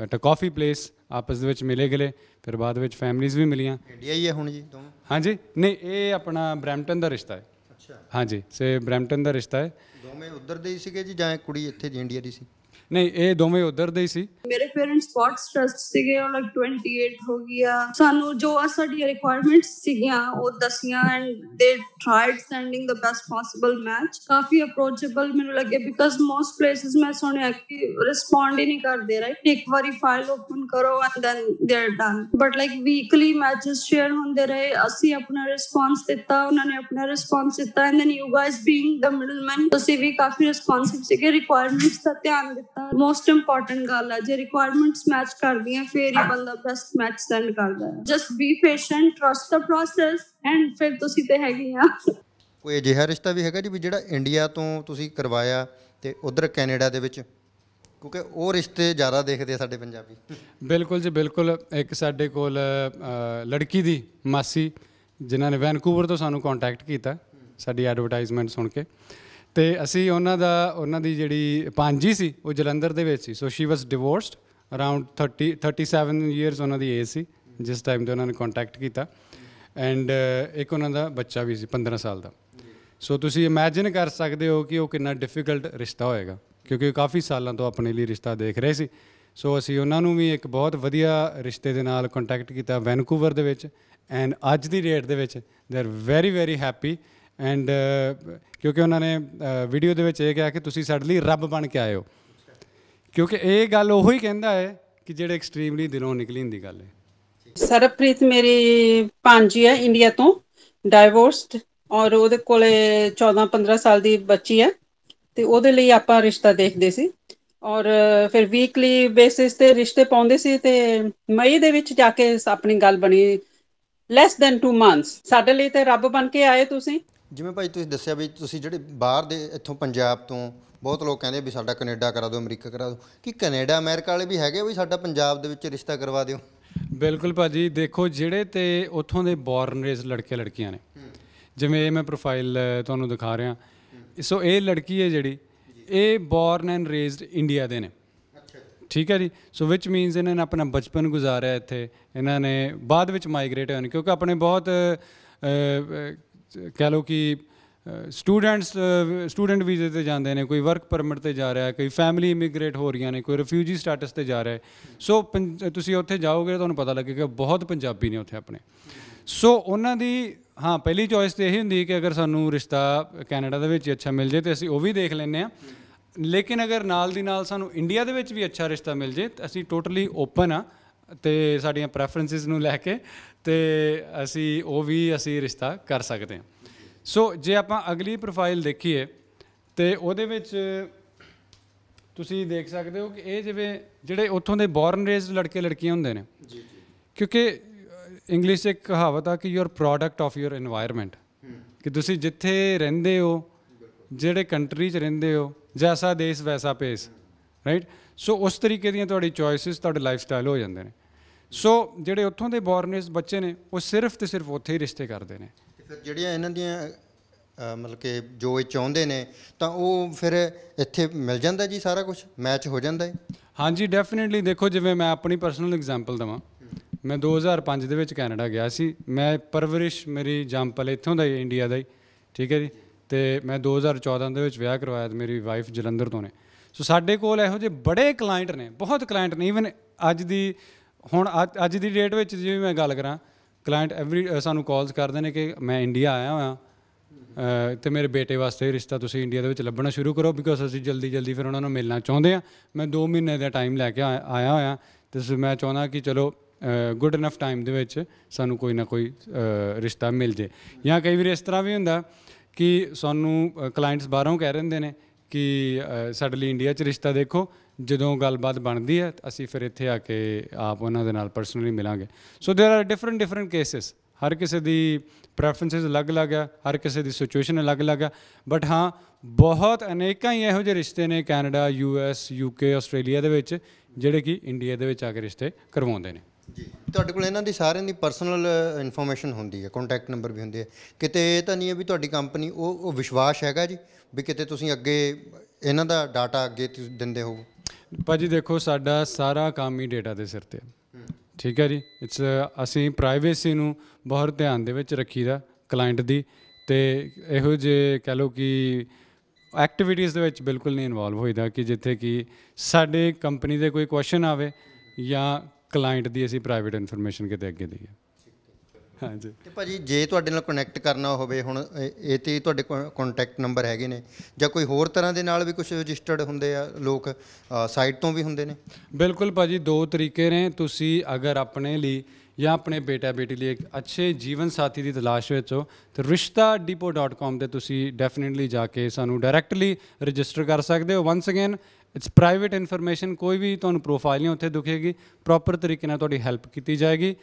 at a coffee place, ਆਪਸ ਦੇ ਵਿੱਚ ਮਿਲੇ ਗਲੇ। ਫਿਰ ਬਾਅਦ ਵਿੱਚ ਫੈਮਲੀਜ਼ ਵੀ ਮਿਲੀਆਂ। ਇੰਡੀਆ ਹੀ ਹੈ ਹੁਣ ਜੀ ਦੋਵੇਂ? ਹਾਂਜੀ, ਨਹੀਂ ਇਹ ਆਪਣਾ ਬਰੈਂਪਟਨ ਦਾ ਰਿਸ਼ਤਾ ਹੈ। ਅੱਛਾ, ਹਾਂਜੀ, ਬਰੈਂਪਟਨ ਦਾ ਰਿਸ਼ਤਾ ਹੈ। ਦੋਵੇਂ ਉੱਧਰ ਦੇ ਹੀ ਸੀਗੇ ਜੀ ਜਾਂ ਕੁੜੀ ਇੱਥੇ ਦੀ ਇੰਡੀਆ ਦੀ ਸੀ? ਨਹੀਂ, ਇਹ ਦੋਵੇਂ ਉੱਧਰ ਦੇ ਹੀ ਸੀ। ਮੇਰੇ ਪੇਰੈਂਟਸ ਬਹੁਤ ਸਟ੍ਰੈਸਡ ਸੀਗੇ, ਉਹ ਲਾਈਕ 28 ਹੋ ਗਿਆ। ਸਾਨੂੰ ਜੋ ਸਾਡੀਆਂ ਰਿਕੁਆਇਰਮੈਂਟਸ ਸੀਗੀਆਂ ਉਹ ਦੱਸੀਆਂ ਐਂਡ ਦੇ tried sending the best possible match. Coffee approachable ਮੈਨੂੰ ਲੱਗੇ, ਬਿਕਾਜ਼ ਮੋਸਟ ਪਲੇਸਿਸ ਮੈਂ ਸੁਣਿਆ ਕਿ ਰਿਸਪੌਂਡ ਹੀ ਨਹੀਂ ਕਰਦੇ, ਰਾਈਟ। ਇੱਕ ਵਾਰੀ ਫਾਈਲ ਓਪਨ ਕਰੋ and then they are done. But like weekly matches share ਹੁੰਦੇ ਰਹੇ, ਅਸੀਂ ਆਪਣਾ ਰਿਸਪੌਂਸ ਦਿੱਤਾ, ਉਹਨਾਂ ਨੇ ਆਪਣਾ ਰਿਸਪੌਂਸ ਦਿੱਤਾ and then you guys being the middleman, ਤੁਸੀਂ ਵੀ ਕਾਫੀ ਰਿਸਪੌਂਸਿਵ ਸੀਗੇ, ਰਿਕੁਆਇਰਮੈਂਟਸ ਦਾ ਧਿਆਨ ਦਿੱਤਾ। ਮੋਸਟ ਇੰਪੋਰਟੈਂਟ ਗੱਲ ਹੈ, ਜੇ ਰਿਕੁਆਇਰਮੈਂਟਸ ਮੈਚ ਕਰਦੀਆਂ ਫਿਰ ਹੀ ਬੰਦਾ ਬੈਸਟ ਮੈਚ ਸੈਂਡ ਕਰਦਾ ਹੈ। Just B patient, trust the process and ਫਿਰ ਤੁਸੀਂ ਤੇ ਹੈਗੇ ਆ। ਕੋਈ ਅਜਿਹਾ ਰਿਸ਼ਤਾ ਵੀ ਹੈਗਾ ਜੀ ਵੀ ਜਿਹੜਾ ਇੰਡੀਆ ਤੋਂ ਤੁਸੀਂ ਕਰਵਾਇਆ ਤੇ ਉਧਰ ਕੈਨੇਡਾ ਦੇ ਵਿੱਚ, ਕਿਉਂਕਿ ਉਹ ਰਿਸ਼ਤੇ ਜ਼ਿਆਦਾ ਦੇਖਦੇ ਆ ਸਾਡੇ ਪੰਜਾਬੀ? ਬਿਲਕੁਲ ਜੀ, ਬਿਲਕੁਲ। ਇੱਕ ਸਾਡੇ ਕੋਲ ਲੜਕੀ ਦੀ ਮਾਸੀ ਜਿਨ੍ਹਾਂ ਨੇ ਵੈਨਕੂਵਰ ਤੋਂ ਸਾਨੂੰ ਕੰਟੈਕਟ ਕੀਤਾ ਸਾਡੀ ਐਡਵਰਟਾਈਜ਼ਮੈਂਟ ਸੁਣ ਕੇ, ਅਤੇ ਅਸੀਂ ਉਹਨਾਂ ਦੀ ਜਿਹੜੀ ਭਾਂਜੀ ਸੀ ਉਹ ਜਲੰਧਰ ਦੇ ਵਿੱਚ ਸੀ। ਸੋ ਸ਼ੀ ਵਾਜ਼ ਡਿਵੋਰਸਡ ਅਰਾਊਂਡ 37 ਈਅਰਸ ਉਹਨਾਂ ਦੀ ਏਜ ਸੀ ਜਿਸ ਟਾਈਮ 'ਤੇ ਉਹਨਾਂ ਨੇ ਕੰਟੈਕਟ ਕੀਤਾ ਐਂਡ ਇੱਕ ਉਹਨਾਂ ਦਾ ਬੱਚਾ ਵੀ ਸੀ 15 ਸਾਲ ਦਾ। ਸੋ ਤੁਸੀਂ ਇਮੈਜਿਨ ਕਰ ਸਕਦੇ ਹੋ ਕਿ ਉਹ ਕਿੰਨਾ ਡਿਫਿਕਲਟ ਰਿਸ਼ਤਾ ਹੋਏਗਾ, ਕਿਉਂਕਿ ਉਹ ਕਾਫੀ ਸਾਲਾਂ ਤੋਂ ਆਪਣੇ ਲਈ ਰਿਸ਼ਤਾ ਦੇਖ ਰਹੇ ਸੀ। ਸੋ ਅਸੀਂ ਉਹਨਾਂ ਨੂੰ ਵੀ ਇੱਕ ਬਹੁਤ ਵਧੀਆ ਰਿਸ਼ਤੇ ਦੇ ਨਾਲ ਕੰਟੈਕਟ ਕੀਤਾ ਵੈਨਕੂਵਰ ਦੇ ਵਿੱਚ, ਐਂਡ ਅੱਜ ਦੀ ਡੇਟ ਦੇ ਵਿੱਚ they are very very happy. And ਕਿਉਂਕਿ ਉਹਨਾਂ ਨੇ ਵੀਡੀਓ ਦੇ ਵਿੱਚ ਇਹ ਕਿਹਾ ਕਿ ਤੁਸੀਂ ਸਾਡੇ ਲਈ ਰੱਬ ਬਣ ਕੇ ਆਏ ਹੋ, ਕਿਉਂਕਿ ਇਹ ਗੱਲ ਉਹੀ ਹੀ ਕਹਿੰਦਾ ਹੈ ਕਿ ਜਿਹੜੇ ਐਕਸਟ੍ਰੀਮਲੀ ਦਿਲੋਂ ਨਿਕਲੀ ਹੁੰਦੀ ਗੱਲ ਹੈ। ਸਰਬਪ੍ਰੀਤ ਮੇਰੀ ਭਾਂਜੀ ਹੈ ਇੰਡੀਆ ਤੋਂ, ਡਾਈਵੋਰਸਡ, ਔਰ ਉਹਦੇ ਕੋਲੇ 14-15 ਸਾਲ ਦੀ ਬੱਚੀ ਹੈ, ਤੇ ਉਹਦੇ ਲਈ ਆਪਾਂ ਰਿਸ਼ਤਾ ਦੇਖਦੇ ਸੀ ਔਰ ਫਿਰ ਵੀਕਲੀ ਬੇਸਿਸ ਤੇ ਰਿਸ਼ਤੇ ਪਾਉਂਦੇ ਸੀ। ਤੇ ਮਈ ਦੇ ਵਿੱਚ ਜਾ ਕੇ ਆਪਣੀ ਗੱਲ ਬਣੀ, ਲੈਸ ਦੈਨ 2 ਮੰਥਸ। ਸਾਡੇ ਲਈ ਤੇ ਰੱਬ ਬਣ ਕੇ ਆਏ ਤੁਸੀਂ। ਜਿਵੇਂ ਭਾਈ ਤੁਸੀਂ ਦੱਸਿਆ ਵੀ ਤੁਸੀਂ ਜਿਹੜੇ ਬਾਹਰ ਦੇ ਇੱਥੋਂ ਪੰਜਾਬ ਤੋਂ ਬਹੁਤ ਲੋਕ ਕਹਿੰਦੇ ਵੀ ਸਾਡਾ ਕੈਨੇਡਾ ਕਰਾ ਦਿਓ, ਅਮਰੀਕਾ ਕਰਾ ਦਿਓ, ਕੀ ਕੈਨੇਡਾ ਅਮਰੀਕਾ ਵਾਲੇ ਵੀ ਹੈਗੇ ਵੀ ਸਾਡਾ ਪੰਜਾਬ ਦੇ ਵਿੱਚ ਰਿਸ਼ਤਾ ਕਰਵਾ ਦਿਓ? ਬਿਲਕੁਲ ਭਾਜੀ, ਦੇਖੋ ਜਿਹੜੇ ਤੇ ਉੱਥੋਂ ਦੇ ਬੋਰਨ ਰੇਜ਼ ਲੜਕੇ ਲੜਕੀਆਂ ਨੇ, ਜਿਵੇਂ ਇਹ ਮੈਂ ਪ੍ਰੋਫਾਈਲ ਤੁਹਾਨੂੰ ਦਿਖਾ ਰਿਹਾ, ਸੋ ਇਹ ਲੜਕੀ ਹੈ ਜਿਹੜੀ, ਇਹ ਬੋਰਨ ਐਂਡ ਰੇਜ਼ਡ ਇੰਡੀਆ ਦੇ ਨੇ, ਠੀਕ ਹੈ ਜੀ। ਸੋ ਵਿਚ ਮੀਨਸ ਇਹਨਾਂ ਨੇ ਆਪਣਾ ਬਚਪਨ ਗੁਜ਼ਾਰਿਆ ਇੱਥੇ, ਇਹਨਾਂ ਨੇ ਬਾਅਦ ਵਿੱਚ ਮਾਈਗ੍ਰੇਟ ਹੋਏ ਨੇ, ਕਿਉਂਕਿ ਆਪਣੇ ਬਹੁਤ ਕਹਿ ਲਓ ਕਿ ਸਟੂਡੈਂਟ ਵੀਜ਼ੇ 'ਤੇ ਜਾਂਦੇ ਨੇ, ਕੋਈ ਵਰਕ ਪਰਮਿਟ 'ਤੇ ਜਾ ਰਿਹਾ, ਕੋਈ ਫੈਮਿਲੀ ਇਮੀਗ੍ਰੇਟ ਹੋ ਰਹੀਆਂ ਨੇ, ਕੋਈ ਰਿਫਿਊਜੀ ਸਟੇਟਸ 'ਤੇ ਜਾ ਰਿਹਾ। ਸੋ ਤੁਸੀਂ ਉੱਥੇ ਜਾਓਗੇ ਤੁਹਾਨੂੰ ਪਤਾ ਲੱਗੇਗਾ ਬਹੁਤ ਪੰਜਾਬੀ ਨੇ ਉੱਥੇ ਆਪਣੇ। ਸੋ ਉਹਨਾਂ ਦੀ ਹਾਂ ਪਹਿਲੀ ਚੋਇਸ ਤਾਂ ਇਹੀ ਹੁੰਦੀ ਕਿ ਅਗਰ ਸਾਨੂੰ ਰਿਸ਼ਤਾ ਕੈਨੇਡਾ ਦੇ ਵਿੱਚ ਅੱਛਾ ਮਿਲ ਜੇ ਤਾਂ ਅਸੀਂ ਉਹ ਵੀ ਦੇਖ ਲੈਂਦੇ ਹਾਂ, ਲੇਕਿਨ ਅਗਰ ਨਾਲ ਦੀ ਨਾਲ ਸਾਨੂੰ ਇੰਡੀਆ ਦੇ ਵਿੱਚ ਵੀ ਅੱਛਾ ਰਿਸ਼ਤਾ ਮਿਲ ਜੇ ਤਾਂ ਅਸੀਂ ਟੋਟਲੀ ਓਪਨ ਆ, ਅਤੇ ਸਾਡੀਆਂ ਪ੍ਰੈਫਰੈਂਸਿਸ ਨੂੰ ਲੈ ਕੇ ਅਤੇ ਅਸੀਂ ਰਿਸ਼ਤਾ ਕਰ ਸਕਦੇ ਹਾਂ। ਸੋ ਜੇ ਆਪਾਂ ਅਗਲੀ ਪ੍ਰੋਫਾਈਲ ਦੇਖੀਏ ਤਾਂ ਉਹਦੇ ਵਿੱਚ ਤੁਸੀਂ ਦੇਖ ਸਕਦੇ ਹੋ ਕਿ ਇਹ ਜਿਵੇਂ ਜਿਹੜੇ ਉੱਥੋਂ ਦੇ ਬੋਰਨ ਰੇਜ਼ਡ ਲੜਕੇ ਲੜਕੀਆਂ ਹੁੰਦੇ ਨੇ, ਕਿਉਂਕਿ ਇੰਗਲਿਸ਼ 'ਚ ਇੱਕ ਕਹਾਵਤ ਆ ਕਿ you are product of your environment, ਕਿ ਤੁਸੀਂ ਜਿੱਥੇ ਰਹਿੰਦੇ ਹੋ, ਜਿਹੜੇ ਕੰਟਰੀ 'ਚ ਰਹਿੰਦੇ ਹੋ, ਜੈਸਾ ਦੇਸ਼ ਵੈਸਾ ਭੇਸ, ਰਾਈਟ। ਸੋ ਉਸ ਤਰੀਕੇ ਦੀਆਂ ਤੁਹਾਡੀ ਚੋਇਸਿਸ, ਤੁਹਾਡੇ ਲਾਈਫ ਸਟਾਈਲ ਹੋ ਜਾਂਦੇ ਨੇ। ਸੋ ਜਿਹੜੇ ਉੱਥੋਂ ਦੇ ਬੋਰਨੇਸ ਬੱਚੇ ਨੇ ਉਹ ਸਿਰਫ ਅਤੇ ਸਿਰਫ ਉੱਥੇ ਹੀ ਰਿਸ਼ਤੇ ਕਰਦੇ ਨੇ। ਫਿਰ ਜਿਹੜੀਆਂ ਇਹਨਾਂ ਦੀਆਂ ਮਤਲਬ ਕਿ ਜੋ ਇਹ ਚਾਹੁੰਦੇ ਨੇ ਤਾਂ ਉਹ ਫਿਰ ਇੱਥੇ ਮਿਲ ਜਾਂਦਾ ਜੀ, ਸਾਰਾ ਕੁਝ ਮੈਚ ਹੋ ਜਾਂਦਾ ਹੈ? ਹਾਂਜੀ ਡੈਫੀਨੇਟਲੀ। ਦੇਖੋ ਜਿਵੇਂ ਮੈਂ ਆਪਣੀ ਪਰਸਨਲ ਐਗਜ਼ਾਮਪਲ ਦੇਵਾਂ, ਮੈਂ 2005 ਦੇ ਵਿੱਚ ਕੈਨੇਡਾ ਗਿਆ ਸੀ। ਮੈਂ ਪਰਵਰਿਸ਼ ਮੇਰੀ ਜੰਮਪਲ ਇੱਥੋਂ ਦਾ ਹੀ, ਇੰਡੀਆ ਦਾ ਹੀ, ਠੀਕ ਹੈ ਜੀ। ਅਤੇ ਮੈਂ 2014 ਦੇ ਵਿੱਚ ਵਿਆਹ ਕਰਵਾਇਆ ਅਤੇ ਮੇਰੀ ਵਾਈਫ ਜਲੰਧਰ ਤੋਂ ਨੇ। ਸੋ ਸਾਡੇ ਕੋਲ ਇਹੋ ਜਿਹੇ ਬੜੇ ਕਲਾਇੰਟ ਨੇ, ਬਹੁਤ ਕਲਾਇੰਟ ਨੇ। ਈਵਨ ਅੱਜ ਦੀ ਡੇਟ ਵਿੱਚ ਜਿਵੇਂ ਮੈਂ ਗੱਲ ਕਰਾਂ, ਕਲਾਇੰਟ ਸਾਨੂੰ ਕਾਲਸ ਕਰਦੇ ਨੇ ਕਿ ਮੈਂ ਇੰਡੀਆ ਆਇਆ ਹੋਇਆ ਅਤੇ ਮੇਰੇ ਬੇਟੇ ਵਾਸਤੇ ਰਿਸ਼ਤਾ ਤੁਸੀਂ ਇੰਡੀਆ ਦੇ ਵਿੱਚ ਲੱਭਣਾ ਸ਼ੁਰੂ ਕਰੋ, ਬਿਕੋਜ਼ ਅਸੀਂ ਜਲਦੀ ਫਿਰ ਉਹਨਾਂ ਨੂੰ ਮਿਲਣਾ ਚਾਹੁੰਦੇ ਹਾਂ। ਮੈਂ 2 ਮਹੀਨੇ ਦਾ ਟਾਈਮ ਲੈ ਕੇ ਆਇਆ ਹੋਇਆ ਅਤੇ ਮੈਂ ਚਾਹੁੰਦਾ ਕਿ ਚਲੋ ਗੁੱਡ ਇਨਫ ਟਾਈਮ ਦੇ ਵਿੱਚ ਸਾਨੂੰ ਕੋਈ ਨਾ ਕੋਈ ਰਿਸ਼ਤਾ ਮਿਲ ਜੇ। ਜਾਂ ਕਈ ਵਾਰ ਇਸ ਤਰ੍ਹਾਂ ਵੀ ਹੁੰਦਾ ਕਿ ਸਾਨੂੰ ਕਲਾਇੰਟਸ ਬਾਹਰੋਂ ਕਹਿ ਦਿੰਦੇ ਨੇ ਕਿ ਸਾਡੇ ਲਈ ਇੰਡੀਆ 'ਚ ਰਿਸ਼ਤਾ ਦੇਖੋ, ਜਦੋਂ ਗੱਲਬਾਤ ਬਣਦੀ ਹੈ ਅਸੀਂ ਫਿਰ ਇੱਥੇ ਆ ਕੇ ਆਪ ਉਹਨਾਂ ਦੇ ਨਾਲ ਪਰਸਨਲੀ ਮਿਲਾਂਗੇ। ਸੋ ਦੇਰ ਆਰ ਡਿਫਰੈਂਟ ਕੇਸਿਸ, ਹਰ ਕਿਸੇ ਦੀ ਪ੍ਰੈਫਰੈਂਸਿਸ ਅਲੱਗ-ਅਲੱਗ ਆ, ਹਰ ਕਿਸੇ ਦੀ ਸਿਚੁਏਸ਼ਨ ਅਲੱਗ-ਅਲੱਗ ਆ। ਬਟ ਹਾਂ ਬਹੁਤ ਅਨੇਕਾਂ ਹੀ ਇਹੋ ਜਿਹੇ ਰਿਸ਼ਤੇ ਨੇ ਕੈਨੇਡਾ, US, UK, ਆਸਟ੍ਰੇਲੀਆ ਦੇ ਵਿੱਚ ਜਿਹੜੇ ਕਿ ਇੰਡੀਆ ਦੇ ਵਿੱਚ ਆ ਕੇ ਰਿਸ਼ਤੇ ਕਰਵਾਉਂਦੇ ਨੇ। ਜੀ, ਤੁਹਾਡੇ ਕੋਲ ਇਹਨਾਂ ਦੀ ਸਾਰਿਆਂ ਦੀ ਪਰਸਨਲ ਇਨਫੋਰਮੇਸ਼ਨ ਹੁੰਦੀ ਹੈ, ਕੰਟੈਕਟ ਨੰਬਰ ਵੀ ਹੁੰਦੇ ਆ, ਕਿਤੇ ਇਹ ਤਾਂ ਨਹੀਂ ਹੈ ਵੀ ਤੁਹਾਡੀ ਕੰਪਨੀ ਉਹ ਵਿਸ਼ਵਾਸ ਹੈਗਾ ਜੀ ਵੀ ਕਿਤੇ ਤੁਸੀਂ ਅੱਗੇ ਇਹਨਾਂ ਦਾ ਡਾਟਾ ਅੱਗੇ ਤੁਸੀਂ ਦਿੰਦੇ ਹੋ? ਭਾਜੀ ਦੇਖੋ ਸਾਡਾ ਸਾਰਾ ਕੰਮ ਹੀ ਡੇਟਾ ਦੇ ਸਿਰ 'ਤੇ, ਠੀਕ ਹੈ ਜੀ। ਅਸੀਂ ਪ੍ਰਾਈਵੇਸੀ ਨੂੰ ਬਹੁਤ ਧਿਆਨ ਦੇ ਵਿੱਚ ਰੱਖੀਦਾ ਕਲਾਇੰਟ ਦੀ, ਅਤੇ ਇਹੋ ਜਿਹੇ ਕਹਿ ਲਓ ਕਿ ਐਕਟੀਵਿਟੀਜ਼ ਦੇ ਵਿੱਚ ਬਿਲਕੁਲ ਨਹੀਂ ਇਨਵੋਲਵ ਹੋਈਦਾ ਕਿ ਜਿੱਥੇ ਕਿ ਸਾਡੇ ਕੰਪਨੀ ਦੇ ਕੋਈ ਕੁਐਸਚਨ ਆਵੇ ਜਾਂ ਕਲਾਇੰਟ ਦੀ ਅਸੀਂ ਪ੍ਰਾਈਵੇਟ ਇਨਫੋਰਮੇਸ਼ਨ ਕਿਤੇ ਅੱਗੇ ਦਈਏ। ਹਾਂਜੀ। ਅਤੇ ਭਾਜੀ ਜੇ ਤੁਹਾਡੇ ਨਾਲ ਕਨੈਕਟ ਕਰਨਾ ਹੋਵੇ, ਹੁਣ ਇਹ 'ਤੇ ਤੁਹਾਡੇ ਕੰਟੈਕਟ ਨੰਬਰ ਹੈਗੇ ਨੇ, ਜਾਂ ਕੋਈ ਹੋਰ ਤਰ੍ਹਾਂ ਦੇ ਨਾਲ ਵੀ ਕੁਛ ਰਜਿਸਟਰਡ ਹੁੰਦੇ ਆ ਲੋਕ, ਸਾਈਟ ਤੋਂ ਵੀ ਹੁੰਦੇ ਨੇ? ਬਿਲਕੁਲ ਭਾਜੀ, 2 ਤਰੀਕੇ ਨੇ। ਤੁਸੀਂ ਅਗਰ ਆਪਣੇ ਲਈ ਜਾਂ ਆਪਣੇ ਬੇਟਾ ਬੇਟੀ ਲਈ ਇੱਕ ਅੱਛੇ ਜੀਵਨ ਸਾਥੀ ਦੀ ਤਲਾਸ਼ ਵਿੱਚ ਹੋ ਤਾਂ rishtadepot.com 'ਤੇ ਤੁਸੀਂ ਡੈਫੀਨੇਟਲੀ ਜਾ ਕੇ ਸਾਨੂੰ ਡਾਇਰੈਕਟਲੀ ਰਜਿਸਟਰ ਕਰ ਸਕਦੇ ਹੋ। Ones again it's private information, ਕੋਈ ਵੀ ਤੁਹਾਨੂੰ ਪ੍ਰੋਫਾਈਲ ਨਹੀਂ ਉੱਥੇ ਦਿਖੇਗੀ, ਪ੍ਰੋਪਰ ਤਰੀਕੇ ਨਾਲ ਤੁਹਾਡੀ ਹੈਲਪ ਕੀਤੀ ਜਾਏਗੀ।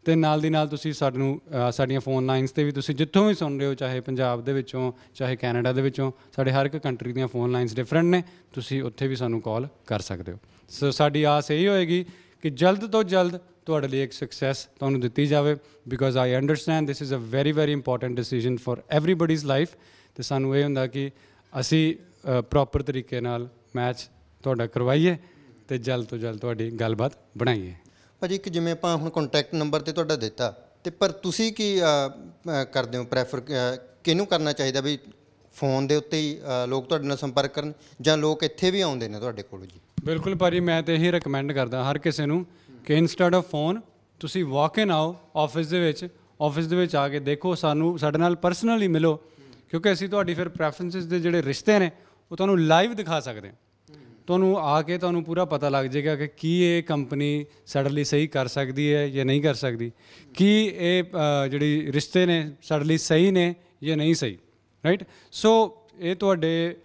ਅਤੇ ਨਾਲ ਦੀ ਨਾਲ ਤੁਸੀਂ ਸਾਡੀਆਂ ਫੋਨ ਲਾਈਨਸ 'ਤੇ ਵੀ ਤੁਸੀਂ ਜਿੱਥੋਂ ਵੀ ਸੁਣ ਰਹੇ ਹੋ, ਚਾਹੇ ਪੰਜਾਬ ਦੇ ਵਿੱਚੋਂ ਚਾਹੇ ਕੈਨੇਡਾ ਦੇ ਵਿੱਚੋਂ, ਸਾਡੇ ਹਰ ਇੱਕ ਕੰਟਰੀ ਦੀਆਂ ਫੋਨ ਲਾਈਨਸ ਡਿਫਰੈਂਟ ਨੇ, ਤੁਸੀਂ ਉੱਥੇ ਵੀ ਸਾਨੂੰ ਕਾਲ ਕਰ ਸਕਦੇ ਹੋ। ਸੋ ਸਾਡੀ ਆਸ ਇਹੀ ਹੋਏਗੀ ਕਿ ਜਲਦ ਤੋਂ ਜਲਦ ਤੁਹਾਡੇ ਲਈ ਇੱਕ ਸਕਸੈਸ ਤੁਹਾਨੂੰ ਦਿੱਤੀ ਜਾਵੇ, because I understand this is a very important decision for everybody's life. ਅਤੇ ਸਾਨੂੰ ਇਹ ਹੁੰਦਾ ਕਿ ਅਸੀਂ ਪ੍ਰੋਪਰ ਤਰੀਕੇ ਨਾਲ ਮੈਚ ਤੁਹਾਡਾ ਕਰਵਾਈਏ ਅਤੇ ਜਲਦ ਤੋਂ ਜਲਦ ਤੁਹਾਡੀ ਗੱਲਬਾਤ ਬਣਾਈਏ। ਭਾਜੀ ਕਿ ਜਿਵੇਂ ਆਪਾਂ ਹੁਣ ਕੰਟੈਕਟ ਨੰਬਰ ਤੇ ਤੁਹਾਡਾ ਦਿੱਤਾ ਤੇ ਪਰ ਤੁਸੀਂ ਕੀ ਕਰਦੇ ਹੋ ਪ੍ਰੈਫਰ ਕਿਹਨੂੰ ਕਰਨਾ ਚਾਹੀਦਾ ਵੀ ਫੋਨ ਦੇ ਉੱਤੇ ਹੀ ਲੋਕ ਤੁਹਾਡੇ ਨਾਲ ਸੰਪਰਕ ਕਰਨ ਜਾਂ ਲੋਕ ਇੱਥੇ ਵੀ ਆਉਂਦੇ ਨੇ ਤੁਹਾਡੇ ਕੋਲ ਜੀ? ਬਿਲਕੁਲ ਭਾਜੀ, ਮੈਂ ਤਾਂ ਇਹੀ ਰეკਮੈਂਡ ਕਰਦਾ ਹਰ ਕਿਸੇ ਨੂੰ ਕਿ ਇੰਸਟੈਡ ਆਫ ਫੋਨ ਤੁਸੀਂ ਵਾਕ ਇਨ ਆਓ ਆਫਿਸ ਦੇ ਵਿੱਚ ਆ ਕੇ ਦੇਖੋ, ਸਾਡੇ ਨਾਲ ਪਰਸਨਲੀ ਮਿਲੋ, ਕਿਉਂਕਿ ਅਸੀਂ ਤੁਹਾਡੀ ਫਿਰ ਪ੍ਰੈਫਰੈਂਸਿਸ ਦੇ ਜਿਹੜੇ ਰਿਸ਼ਤੇ ਨੇ ਉਹ ਤੁਹਾਨੂੰ ਲਾਈਵ ਦਿਖਾ ਸਕਦੇ ਹਾਂ। ਤੁਹਾਨੂੰ ਆ ਕੇ ਤੁਹਾਨੂੰ ਪੂਰਾ ਪਤਾ ਲੱਗ ਜਾਏਗਾ ਕਿ ਕੀ ਇਹ ਕੰਪਨੀ ਸਾਡੇ ਲਈ ਸਹੀ ਕਰ ਸਕਦੀ ਹੈ ਜਾਂ ਨਹੀਂ ਕਰ ਸਕਦੀ, ਕੀ ਇਹ ਜਿਹੜੀ ਰਿਸ਼ਤੇ ਨੇ ਸਾਡੇ ਲਈ ਸਹੀ ਨੇ ਜਾਂ ਨਹੀਂ ਸਹੀ, ਰਾਈਟ। ਸੋ ਇਹ ਤੁਹਾਡੇ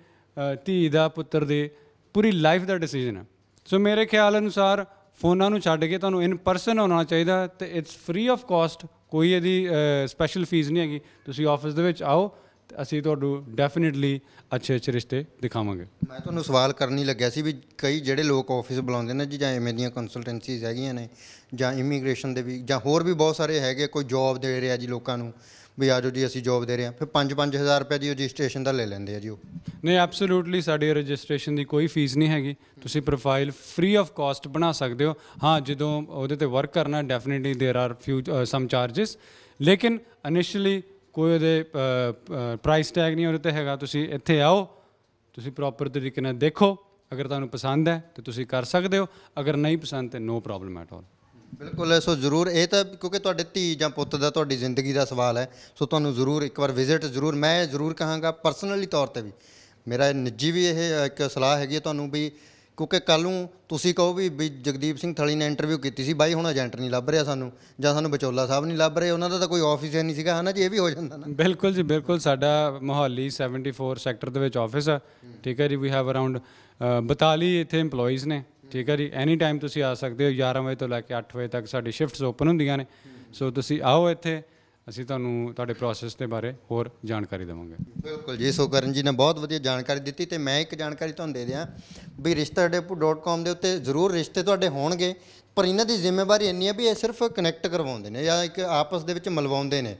ਧੀ ਦਾ ਪੁੱਤਰ ਦੇ ਪੂਰੀ ਲਾਈਫ ਦਾ ਡਿਸੀਜਨ ਹੈ। ਸੋ ਮੇਰੇ ਖਿਆਲ ਅਨੁਸਾਰ ਫੋਨਾਂ ਨੂੰ ਛੱਡ ਕੇ ਤੁਹਾਨੂੰ ਇਨ ਪਰਸਨ ਹੋਣਾ ਚਾਹੀਦਾ ਅਤੇ ਇਟਸ ਫ੍ਰੀ ਆਫ ਕਾਸਟ, ਕੋਈ ਇਹਦੀ ਸਪੈਸ਼ਲ ਫੀਸ ਨਹੀਂ ਹੈਗੀ। ਤੁਸੀਂ ਆਫਿਸ ਦੇ ਵਿੱਚ ਆਓ ਅਤੇ ਅਸੀਂ ਤੁਹਾਨੂੰ ਡੈਫੀਨੇਟਲੀ ਅੱਛੇ ਰਿਸ਼ਤੇ ਦਿਖਾਵਾਂਗੇ। ਮੈਂ ਤੁਹਾਨੂੰ ਸਵਾਲ ਕਰਨ ਹੀ ਲੱਗਿਆ ਸੀ ਵੀ ਕਈ ਜਿਹੜੇ ਲੋਕ ਆਫਿਸ ਬੁਲਾਉਂਦੇ ਨੇ ਜੀ, ਜਾਂ ਇਵੇਂ ਦੀਆਂ ਕੰਸਲਟੈਂਸੀਜ਼ ਹੈਗੀਆਂ ਨੇ ਜਾਂ ਇਮੀਗ੍ਰੇਸ਼ਨ ਦੇ ਵੀ ਜਾਂ ਹੋਰ ਵੀ ਬਹੁਤ ਸਾਰੇ ਹੈਗੇ, ਕੋਈ ਜੋਬ ਦੇ ਰਿਹਾ ਜੀ ਲੋਕਾਂ ਨੂੰ ਵੀ ਆ ਜਾਓ ਜੀ ਅਸੀਂ ਜੋਬ ਦੇ ਰਹੇ ਹਾਂ, ਫਿਰ 5-5000 ਰੁਪਏ ਜੀ ਰਜਿਸਟ੍ਰੇਸ਼ਨ ਦਾ ਲੈ ਲੈਂਦੇ ਆ ਜੀ ਉਹ। ਨਹੀਂ, ਐਬਸੋਲੂਟਲੀ ਸਾਡੀ ਰਜਿਸਟ੍ਰੇਸ਼ਨ ਦੀ ਕੋਈ ਫੀਸ ਨਹੀਂ ਹੈਗੀ। ਤੁਸੀਂ ਪ੍ਰੋਫਾਈਲ ਫ੍ਰੀ ਆਫ ਕਾਸਟ ਬਣਾ ਸਕਦੇ ਹੋ। ਹਾਂ, ਜਦੋਂ ਉਹਦੇ 'ਤੇ ਵਰਕ ਕਰਨਾ definitely there are some charges, ਲੇਕਿਨ ਇਨੀਸ਼ੀਅਲੀ ਕੋਈ ਉਹਦੇ ਪ੍ਰਾਈਸ ਟੈਗ ਨਹੀਂ ਉਹਦੇ 'ਤੇ ਹੈਗਾ। ਤੁਸੀਂ ਇੱਥੇ ਆਓ, ਤੁਸੀਂ ਪ੍ਰੋਪਰ ਤਰੀਕੇ ਨਾਲ ਦੇਖੋ, ਅਗਰ ਤੁਹਾਨੂੰ ਪਸੰਦ ਹੈ ਤਾਂ ਤੁਸੀਂ ਕਰ ਸਕਦੇ ਹੋ, ਅਗਰ ਨਹੀਂ ਪਸੰਦ ਤਾਂ ਨੋ ਪ੍ਰੋਬਲਮ ਐਟ ਆਲ। ਬਿਲਕੁਲ। ਸੋ ਜ਼ਰੂਰ, ਇਹ ਤਾਂ ਕਿਉਂਕਿ ਤੁਹਾਡੇ ਧੀ ਜਾਂ ਪੁੱਤ ਦਾ ਤੁਹਾਡੀ ਜ਼ਿੰਦਗੀ ਦਾ ਸਵਾਲ ਹੈ, ਸੋ ਤੁਹਾਨੂੰ ਜ਼ਰੂਰ ਇੱਕ ਵਾਰ ਵਿਜ਼ਿਟ ਜ਼ਰੂਰ, ਮੈਂ ਜ਼ਰੂਰ ਕਹਾਂਗਾ ਪਰਸਨਲੀ ਤੌਰ 'ਤੇ ਵੀ, ਮੇਰਾ ਨਿੱਜੀ ਵੀ ਇਹ ਇੱਕ ਸਲਾਹ ਹੈਗੀ ਹੈ ਤੁਹਾਨੂੰ ਵੀ, ਕਿਉਂਕਿ ਕੱਲ੍ਹ ਨੂੰ ਤੁਸੀਂ ਕਹੋ ਵੀ ਜਗਦੀਪ ਸਿੰਘ ਥਲੀ ਨੇ ਇੰਟਰਵਿਊ ਕੀਤੀ ਸੀ, ਬਾਈ ਹੁਣ ਏਜੰਟ ਨਹੀਂ ਲੱਭ ਰਿਹਾ ਸਾਨੂੰ, ਜਾਂ ਸਾਨੂੰ ਵਿਚੋਲਾ ਸਾਹਿਬ ਨਹੀਂ ਲੱਭ ਰਹੇ, ਉਹਨਾਂ ਦਾ ਤਾਂ ਕੋਈ ਆਫਿਸ ਹੀ ਨਹੀਂ ਸੀਗਾ, ਹੈ ਨਾ ਜੀ, ਇਹ ਵੀ ਹੋ ਜਾਂਦਾ ਨਾ। ਬਿਲਕੁਲ ਜੀ, ਬਿਲਕੁਲ। ਸਾਡਾ ਮੋਹਾਲੀ 74 ਸੈਕਟਰ ਦੇ ਵਿੱਚ ਆਫਿਸ ਆ, ਠੀਕ ਹੈ ਜੀ। ਵੀ ਹੈਵ ਅਰਾਊਂਡ 42 ਇੱਥੇ EMPLOYEES ਨੇ, ਠੀਕ ਹੈ ਜੀ। ਐਨੀ ਟਾਈਮ ਤੁਸੀਂ ਆ ਸਕਦੇ ਹੋ, 11 ਵਜੇ ਤੋਂ ਲੈ ਕੇ 8 ਵਜੇ ਤੱਕ ਸਾਡੀ ਸ਼ਿਫਟਸ ਓਪਨ ਹੁੰਦੀਆਂ ਨੇ। ਸੋ ਤੁਸੀਂ ਆਓ ਇੱਥੇ, ਅਸੀਂ ਤੁਹਾਨੂੰ ਤੁਹਾਡੇ ਪ੍ਰੋਸੈਸ ਦੇ ਬਾਰੇ ਹੋਰ ਜਾਣਕਾਰੀ ਦੇਵਾਂਗੇ। ਬਿਲਕੁਲ ਜੀ। ਸੋ ਕਰਨ ਜੀ ਨੇ ਬਹੁਤ ਵਧੀਆ ਜਾਣਕਾਰੀ ਦਿੱਤੀ ਅਤੇ ਮੈਂ ਇੱਕ ਜਾਣਕਾਰੀ ਤੁਹਾਨੂੰ ਦੇ ਦਿਆਂ ਵੀ ristadepu.com ਦੇ ਉੱਤੇ ਜ਼ਰੂਰ ਰਿਸ਼ਤੇ ਤੁਹਾਡੇ ਹੋਣਗੇ, ਪਰ ਇਹਨਾਂ ਦੀ ਜ਼ਿੰਮੇਵਾਰੀ ਇੰਨੀ ਹੈ ਵੀ ਇਹ ਸਿਰਫ ਕਨੈਕਟ ਕਰਵਾਉਂਦੇ ਨੇ ਜਾਂ ਇੱਕ ਆਪਸ ਦੇ ਵਿੱਚ ਮਿਲਵਾਉਂਦੇ ਨੇ,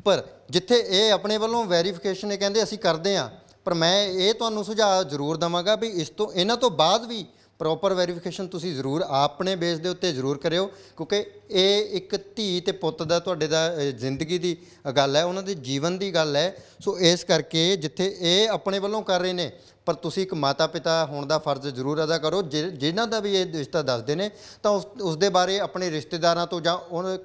ਪਰ ਜਿੱਥੇ ਇਹ ਆਪਣੇ ਵੱਲੋਂ ਵੈਰੀਫਿਕੇਸ਼ਨ ਇਹ ਕਹਿੰਦੇ ਅਸੀਂ ਕਰਦੇ ਹਾਂ, ਪਰ ਮੈਂ ਇਹ ਤੁਹਾਨੂੰ ਸੁਝਾਅ ਜ਼ਰੂਰ ਦੇਵਾਂਗਾ ਵੀ ਇਹਨਾਂ ਤੋਂ ਬਾਅਦ ਵੀ ਪ੍ਰੋਪਰ ਵੈਰੀਫਿਕੇਸ਼ਨ ਤੁਸੀਂ ਜ਼ਰੂਰ ਆਪਣੇ ਬੇਸ ਦੇ ਉੱਤੇ ਜ਼ਰੂਰ ਕਰਿਓ, ਕਿਉਂਕਿ ਇਹ ਇੱਕ ਧੀ ਅਤੇ ਪੁੱਤ ਦਾ ਤੁਹਾਡੇ ਦਾ ਜ਼ਿੰਦਗੀ ਦੀ ਗੱਲ ਹੈ, ਉਹਨਾਂ ਦੇ ਜੀਵਨ ਦੀ ਗੱਲ ਹੈ। ਸੋ ਇਸ ਕਰਕੇ ਜਿੱਥੇ ਇਹ ਆਪਣੇ ਵੱਲੋਂ ਕਰ ਰਹੇ ਨੇ, ਪਰ ਤੁਸੀਂ ਇੱਕ ਮਾਤਾ ਪਿਤਾ ਹੋਣ ਦਾ ਫਰਜ਼ ਜ਼ਰੂਰ ਅਦਾ ਕਰੋ। ਜਿਨ੍ਹਾਂ ਦਾ ਵੀ ਇਹ ਰਿਸ਼ਤਾ ਦੱਸਦੇ ਨੇ ਤਾਂ ਉਸ ਦੇ ਬਾਰੇ ਆਪਣੇ ਰਿਸ਼ਤੇਦਾਰਾਂ ਤੋਂ ਜਾਂ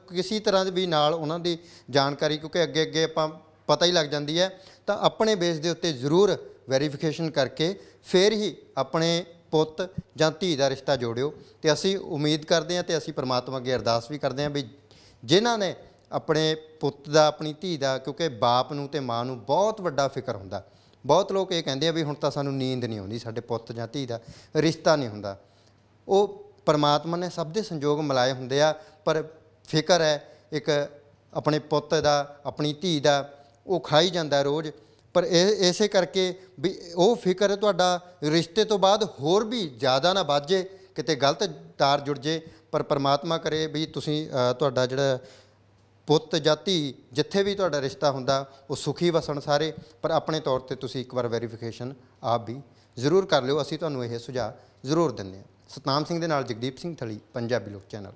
ਕਿਸੇ ਤਰ੍ਹਾਂ ਵੀ ਨਾਲ ਉਹਨਾਂ ਦੀ ਜਾਣਕਾਰੀ, ਕਿਉਂਕਿ ਅੱਗੇ ਆਪਾਂ ਪਤਾ ਹੀ ਲੱਗ ਜਾਂਦੀ ਹੈ, ਤਾਂ ਆਪਣੇ ਬੇਸ ਦੇ ਉੱਤੇ ਜ਼ਰੂਰ ਵੈਰੀਫਿਕੇਸ਼ਨ ਕਰਕੇ ਫਿਰ ਹੀ ਆਪਣੇ ਪੁੱਤ ਜਾਂ ਧੀ ਦਾ ਰਿਸ਼ਤਾ ਜੋੜਿਓ। ਅਤੇ ਅਸੀਂ ਉਮੀਦ ਕਰਦੇ ਹਾਂ ਅਤੇ ਅਸੀਂ ਪਰਮਾਤਮਾ ਅੱਗੇ ਅਰਦਾਸ ਵੀ ਕਰਦੇ ਹਾਂ ਵੀ ਜਿਨ੍ਹਾਂ ਨੇ ਆਪਣੇ ਪੁੱਤ ਦਾ ਆਪਣੀ ਧੀ ਦਾ, ਕਿਉਂਕਿ ਬਾਪ ਨੂੰ ਅਤੇ ਮਾਂ ਨੂੰ ਬਹੁਤ ਵੱਡਾ ਫਿਕਰ ਹੁੰਦਾ, ਬਹੁਤ ਲੋਕ ਇਹ ਕਹਿੰਦੇ ਆ ਵੀ ਹੁਣ ਤਾਂ ਸਾਨੂੰ ਨੀਂਦ ਨਹੀਂ ਆਉਂਦੀ, ਸਾਡੇ ਪੁੱਤ ਜਾਂ ਧੀ ਦਾ ਰਿਸ਼ਤਾ ਨਹੀਂ ਹੁੰਦਾ। ਉਹ ਪਰਮਾਤਮਾ ਨੇ ਸਭ ਦੇ ਸੰਜੋਗ ਮਿਲਾਏ ਹੁੰਦੇ ਆ, ਪਰ ਫਿਕਰ ਹੈ ਇੱਕ ਆਪਣੇ ਪੁੱਤ ਦਾ ਆਪਣੀ ਧੀ ਦਾ, ਉਹ ਖਾਈ ਜਾਂਦਾ ਰੋਜ਼। ਪਰ ਇਸੇ ਕਰਕੇ ਵੀ ਉਹ ਫਿਕਰ ਤੁਹਾਡਾ ਰਿਸ਼ਤੇ ਤੋਂ ਬਾਅਦ ਹੋਰ ਵੀ ਜ਼ਿਆਦਾ ਨਾ ਵੱਧ ਜੇ, ਕਿਤੇ ਗਲਤ ਤਾਰ ਜੁੜ ਜੇ। ਪਰ ਪਰਮਾਤਮਾ ਕਰੇ ਵੀ ਤੁਸੀਂ ਤੁਹਾਡਾ ਜਿਹੜਾ ਪੁੱਤ ਜਾਂ ਧੀ ਜਿੱਥੇ ਵੀ ਤੁਹਾਡਾ ਰਿਸ਼ਤਾ ਹੁੰਦਾ ਉਹ ਸੁਖੀ ਵਸਣ ਸਾਰੇ, ਪਰ ਆਪਣੇ ਤੌਰ 'ਤੇ ਤੁਸੀਂ ਇੱਕ ਵਾਰ ਵੈਰੀਫਿਕੇਸ਼ਨ ਆਪ ਵੀ ਜ਼ਰੂਰ ਕਰ ਲਿਓ। ਅਸੀਂ ਤੁਹਾਨੂੰ ਇਹ ਸੁਝਾਅ ਜ਼ਰੂਰ ਦਿੰਦੇ ਹਾਂ। ਸਤਨਾਮ ਸਿੰਘ ਦੇ ਨਾਲ ਜਗਦੀਪ ਸਿੰਘ ਥਲੀ, ਪੰਜਾਬੀ ਲੋਕ ਚੈਨਲ।